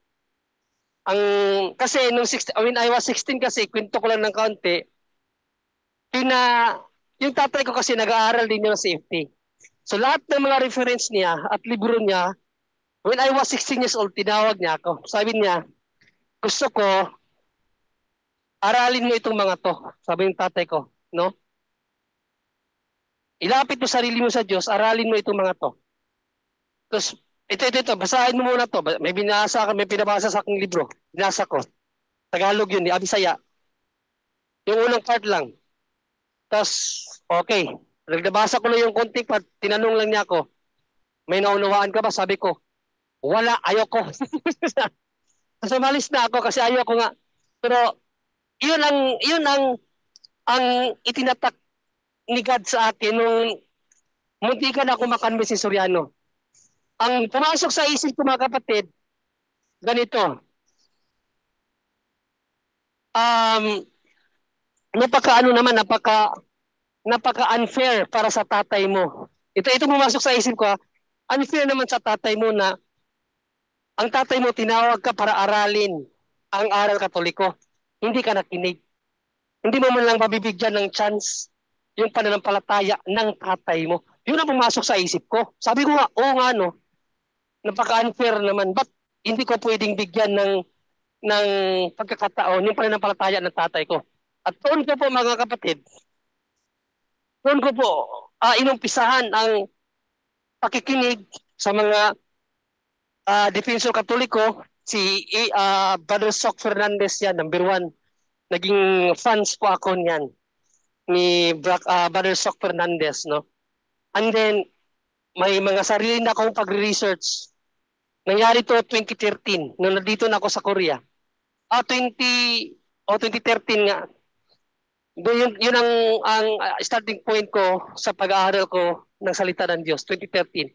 Kasi when I was 16 kasi, kwento ko lang ng kaunti, yung tatay ko kasi nag-aaral din ng CFT. So lahat ng mga reference niya at libro niya, when I was 16 years old, tinawag niya ako. Sabi niya, gusto ko, aralin mo itong mga to. Sabi ng tatay ko, no? Ilapit mo sarili mo sa Diyos, aralin mo itong mga to. Tapos, ito, basahin mo muna to. May pinabasa sa aking libro. Binasa ko. Tagalog yun, ni Abisaya. Yung unang part lang. Tapos, okay. Nagbasa ko na yung konting part, tinanong lang niya ako, may naunawaan ka ba? Sabi ko, wala, ayoko. Kasi malis na ako kasi ayoko nga. Pero, yun ang itinatak ni God sa akin nung munti ka na ako makanbis si Soriano. Ang pumasok sa isip ko mga kapatid, ganito. Napaka-unfair para sa tatay mo. Ito pumasok sa isip ko, unfair naman sa tatay mo na ang tatay mo tinawag ka para aralin ang aral katoliko. Hindi ka nakinig. Hindi mo man lang mabibigyan ng chance yung pananampalataya ng tatay mo. Yun ang pumasok sa isip ko. Sabi ko nga, oo nga no, napaka-unfair naman. Ba't hindi ko pwedeng bigyan ng pagkakataon yung pananampalataya ng tatay ko? At doon ko po mga kapatid, doon ko po inumpisahan ang pakikinig sa mga Defensor Katoliko. Si Brother Soc Fernandez yan, number 1. Naging fans po ako niyan ni Brother Soc Fernandez, no? And then may mga sarili na akong pagre-research. Nangyari to 2013 nung nandito na ako sa Korea. 2013 nga. Yun ang starting point ko sa pag-aaral ko ng salita ng Diyos, 2013.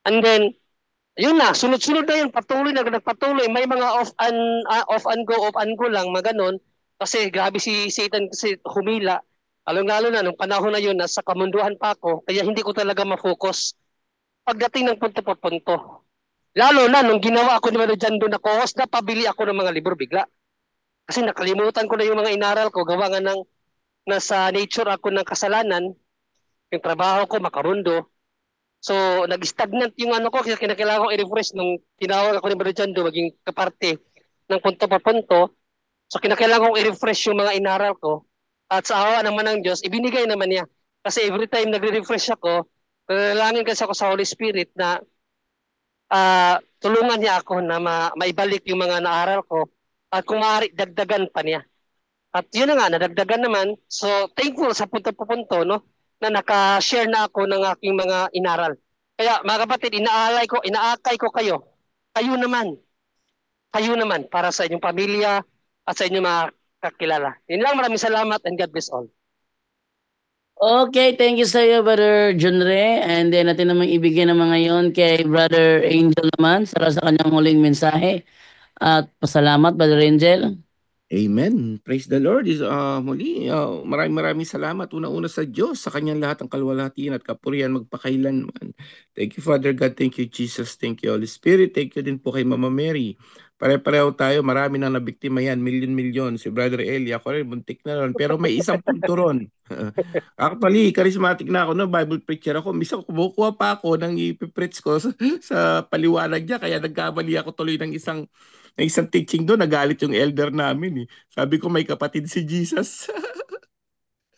And then yun na, sunod-sunod na yun, patuloy na, nagpatuloy. May mga off and go lang, mga ganon. Kasi grabe si Satan kasi humila. Lalo na, nung panahon na yun, nasa kamunduhan pa ako, kaya hindi ko talaga ma-focus pagdating ng punto po punto. Lalo na, nung ginawa ako ni Brother Jando na co-host, napabili ako ng mga libro bigla. Kasi nakalimutan ko na yung mga inaral ko, gawa nga ng nasa nature ako ng kasalanan, yung trabaho ko, makarundo. So, nag-stagnant yung ano ko, kinakailangan ko i-refresh nung tinawag ako ni Brother Jando, maging kaparte ng punto pa punto. So, kinakailangan ko i-refresh yung mga inaral ko. At sa awa naman ng Diyos, ibinigay naman niya. Kasi every time nagre-refresh ako, nalangin kasi ako sa Holy Spirit na tulungan niya ako na maibalik yung mga naaral ko. At kung maaari, dagdagan pa niya. At yun na nga, nadagdagan naman. So, thankful sa punto pa punto, no? Na naka-share na ako ng aking mga inaral. Kaya mga kapatid, inaakay ko kayo. Kayo naman para sa inyong pamilya at sa inyong mga kakilala. Yun lang, maraming salamat and God bless all. Okay, thank you sa iyo, Brother John Ray. And then natin namang ibigay naman ngayon kay Brother Angel naman sa kanyang huling mensahe. At pasalamat, Brother Angel. Amen. Praise the Lord. Muli, maraming salamat una-una sa Diyos, sa kanyang lahat ng kalwalhatian at kapurihan magpakailanman. Thank you, Father God. Thank you, Jesus. Thank you, Holy Spirit. Thank you din po kay Mama Mary. Pare-pareho tayo. Marami nang nabiktima yan. Milyon-milyon. Si Brother Eli. Ako rin, buntik na ron. Pero may isang punto ron. Actually, charismatic na ako. No? Bible preacher ako. Misa kumukuha pa ako ng ipipreach ko sa paliwanag niya. Kaya nagkamali ako tuloy ng isang teaching doon, nagalit yung elder namin. Sabi ko, may kapatid si Jesus.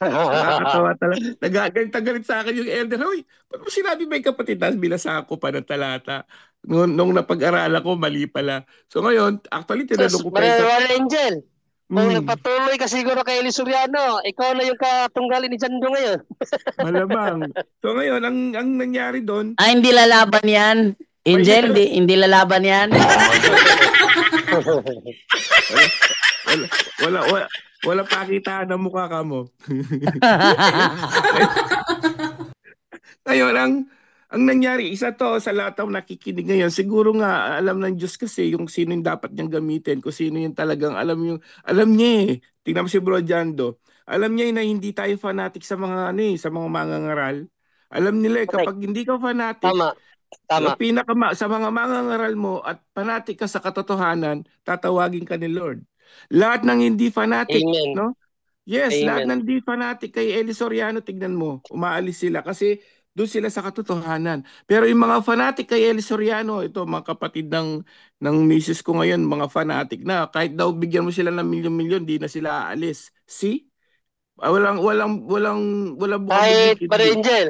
Nakakatawa talaga. Nagagalit sa akin yung elder. Hoy, ba't mo sinabi may kapatid? Tapos binasa ko pa ng talata. Nung napag-aralan ko, mali pala. So ngayon, actually, tinanong ko pa Brother Angel, kung nagpatuloy ka siguro kay Eli Soriano, ikaw na yung katunggali ni Jando ngayon. Malamang. So ngayon, ang nangyari doon... hindi lalaban yan. Angel, hindi lalaban yan. Wala pakitaan ng mukha ka mo. Ngayon, ang nangyari, isa to sa lahat ng nakikinig ngayon, siguro nga alam ng Diyos kasi yung sino yung dapat niyang gamitin, kung sino yung talagang alam niya eh. Tingnan mo si Bro Jando. Alam niya na hindi tayo fanatic sa mga sa mga mangangaral. Alam nila kapag hindi ka fanatic, Tama. Sa mga mangangaral mo at fanatic ka sa katotohanan, tatawagin ka ni Lord. Lahat ng hindi fanatic, Amen. no? Yes, Amen. lahat ng hindi fanatic kay Eli Soriano, tignan mo, umaalis sila kasi doon sila sa katotohanan. Pero yung mga fanatic kay Eli Soriano, ito mga kapatid ng misis ko ngayon, mga fanatic na, kahit daw bigyan mo sila ng milyon-milyon, di na sila aalis. See? Walang kahit Brother Angel,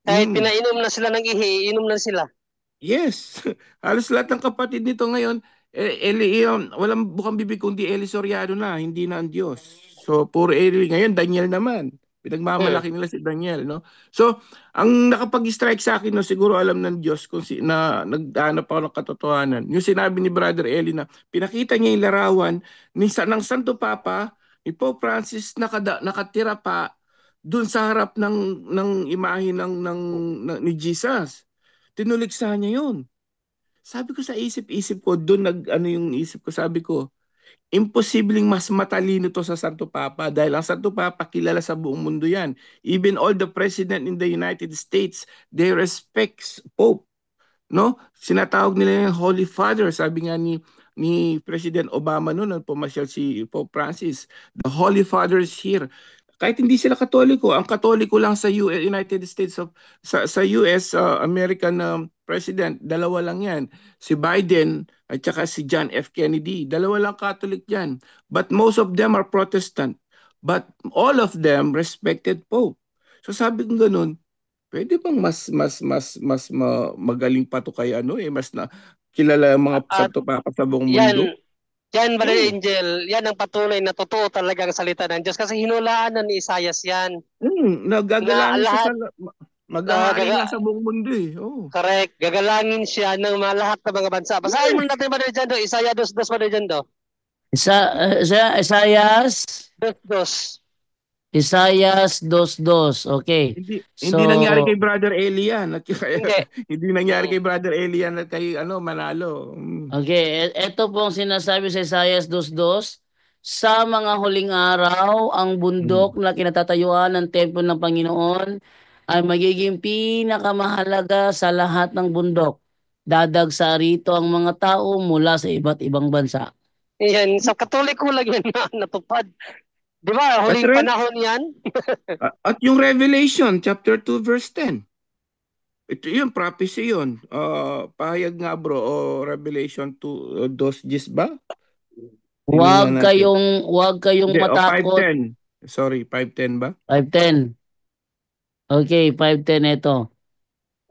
kahit pinainom na sila ng ihi, inom na sila. Yes. Halos lahat ng kapatid nito ngayon, walang bukang bibig kundi Eli Soriano na, hindi na ang Diyos. So, puro Eli. Ngayon, Daniel naman. Pinagmamalaki nila si Daniel, no? So, ang nakapag-strike sa akin, no, siguro alam ng Diyos kung na naghanap ako ng katotohanan. Yung sinabi ni Brother Eli na pinakita niya yung larawan ng Santo Papa, ni Pope Francis nakatira pa doon sa harap ng imahe ni Jesus. Tinuliksa niya yun. Sabi ko sa isip-isip ko, doon yung isip ko, sabi ko, imposibleng mas matalino to sa Santo Papa dahil ang Santo Papa kilala sa buong mundo yan. Even all the president in the United States, they respect Pope. No? Sinatawag nila yung Holy Father. Sabi nga ni President Obama noon nung pumasyal si Pope Francis, the Holy Father is here. Kahit hindi sila Katoliko, ang Katoliko lang sa United States sa US American president, dalawa lang 'yan. Si Biden at saka si John F. Kennedy, dalawa lang Catholic 'yan. But most of them are Protestant. But all of them respected Pope. So sabi ko ganoon, pwede bang mas magaling pa to kay mas na kilala ang mga At Santo Papa sa buong yan, mundo? Brother Angel, yan ang patunay na totoo talaga ang salita ng Diyos kasi hinulaan na ni Isaias yan. Nagagalangin siya lahat, maghahari nga sa buong mundo eh. Oh. Correct. Gagalangin siya ng lahat ng mga bansa. Basahin mo natin, Brother Jando, Isaiah 2:2, Brother Jando. Isaias 2:2. Okay. Hindi nangyari kay Brother Elian at hindi nangyari kay Brother Elian at kay Manalo. Okay, ito pong sinasabi sa Isaias 2:2. Sa mga huling araw, ang bundok na kinatatayuan ng templo ng Panginoon ay magiging pinakamahalaga sa lahat ng bundok. Dadagsa rito ang mga tao mula sa iba't ibang bansa. Yan, sa Katoliko lang yan natupad. Di ba? Huling panahon yan. At yung Revelation, chapter 2, verse 10. Ito yun, prophecy yun. Pahayag nga bro, o Revelation 2:10 ba? Huwag kayong matakot. 5:10. Sorry, 5:10 ba? 5:10. Okay, 5:10 ito.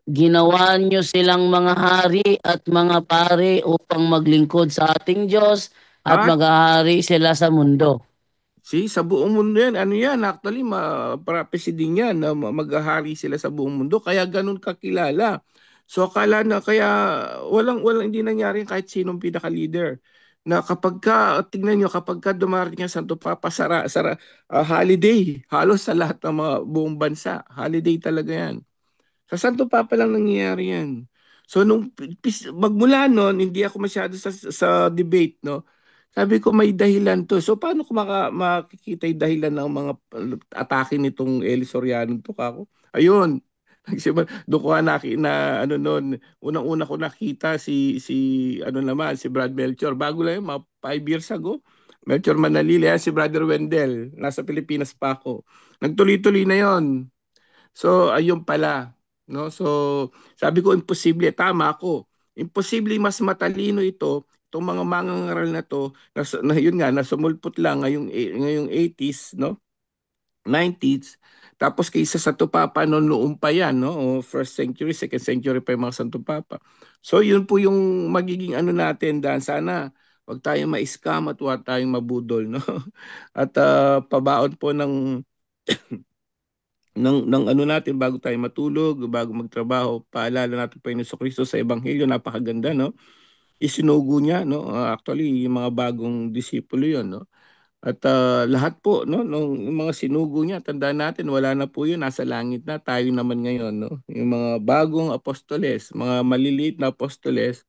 Ginawa nyo silang mga hari at mga pare upang maglingkod sa ating Diyos at maghahari sila sa mundo. Sa buong mundo yan. Ano yan? Actually, prophecy din yan na maghahari sila sa buong mundo. Kaya ganun kakilala. So, akala na kaya walang hindi nangyari kahit sinong pinaka-leader. Na tignan nyo, kapag dumarating ang Santo Papa, holiday. Halos sa lahat ng mga buong bansa. Holiday talaga yan. Sa Santo Papa lang nangyayari yan. So, magmula noon, hindi ako masyado sa debate, no? Sabi ko may dahilan to. So paano ko makikita yung dahilan ng mga atake nitong Eli Soriano to kako? Ayun. Doon ko unang-una ko nakita si Brad Melchor. Bago lang yun, mga 5 years ago. Melchor Manalili, si Brother Wendell. Nasa Pilipinas pa ako. Nagtuloy-tuloy na yon. So ayun pala. No? So sabi ko imposible. Tama ako. Imposible mas matalino ito. Itong mga mangangaral na to, nasumulpot lang ngayong 80s, no? 90s. Tapos kaysa sa Santo Papa noon pa yan, no? O first century, second century pa yung mga Santo Papa. So yun po yung magiging natin dahil sana wag tayong ma-scam at wag tayong mabudol, no? At pabaon po ng natin bago tayo matulog, bago magtrabaho, paalala natin pa yung Kristo sa Ebanghelyo, napakaganda, no? Isinugo niya, no? Actually, yung mga bagong disipulo yun, no? At lahat po, no? Nung mga sinugo niya, tandaan natin, wala na po yun, nasa langit na, tayo naman ngayon, no? Yung mga bagong apostoles, mga maliliit na apostoles,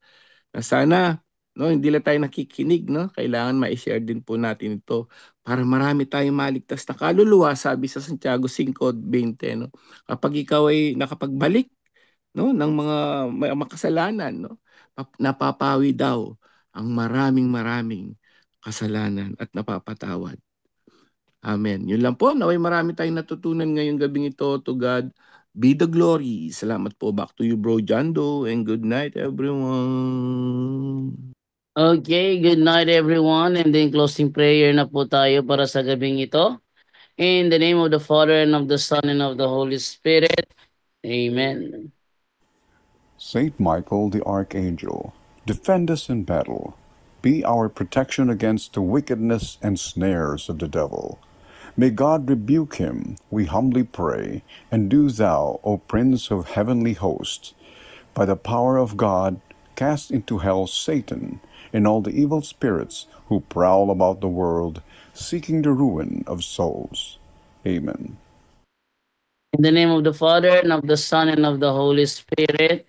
na sana, no? Hindi lang tayo nakikinig, no? Kailangan ma-share din po natin ito para marami tayong maligtas na kaluluwa, sabi sa Santiago 5:20, no? Kapag ikaw ay nakapagbalik, no, ng mga makasalanan, no, napapawi daw ang maraming kasalanan at napapatawad. Amen. Yun lang po. Naway marami tayong natutunan ngayong gabing ito. To God be the glory. Salamat po. Back to you, Bro Jando, and good night, everyone. Okay, good night, everyone. And then closing prayer na po tayo para sa gabing ito. In the name of the Father, and of the Son, and of the Holy Spirit. Amen. Saint Michael the Archangel, defend us in battle. Be our protection against the wickedness and snares of the devil. May God rebuke him, we humbly pray, and do thou, O Prince of heavenly hosts, by the power of God, cast into hell Satan and all the evil spirits who prowl about the world, seeking the ruin of souls. Amen. In the name of the Father, and of the Son, and of the Holy Spirit.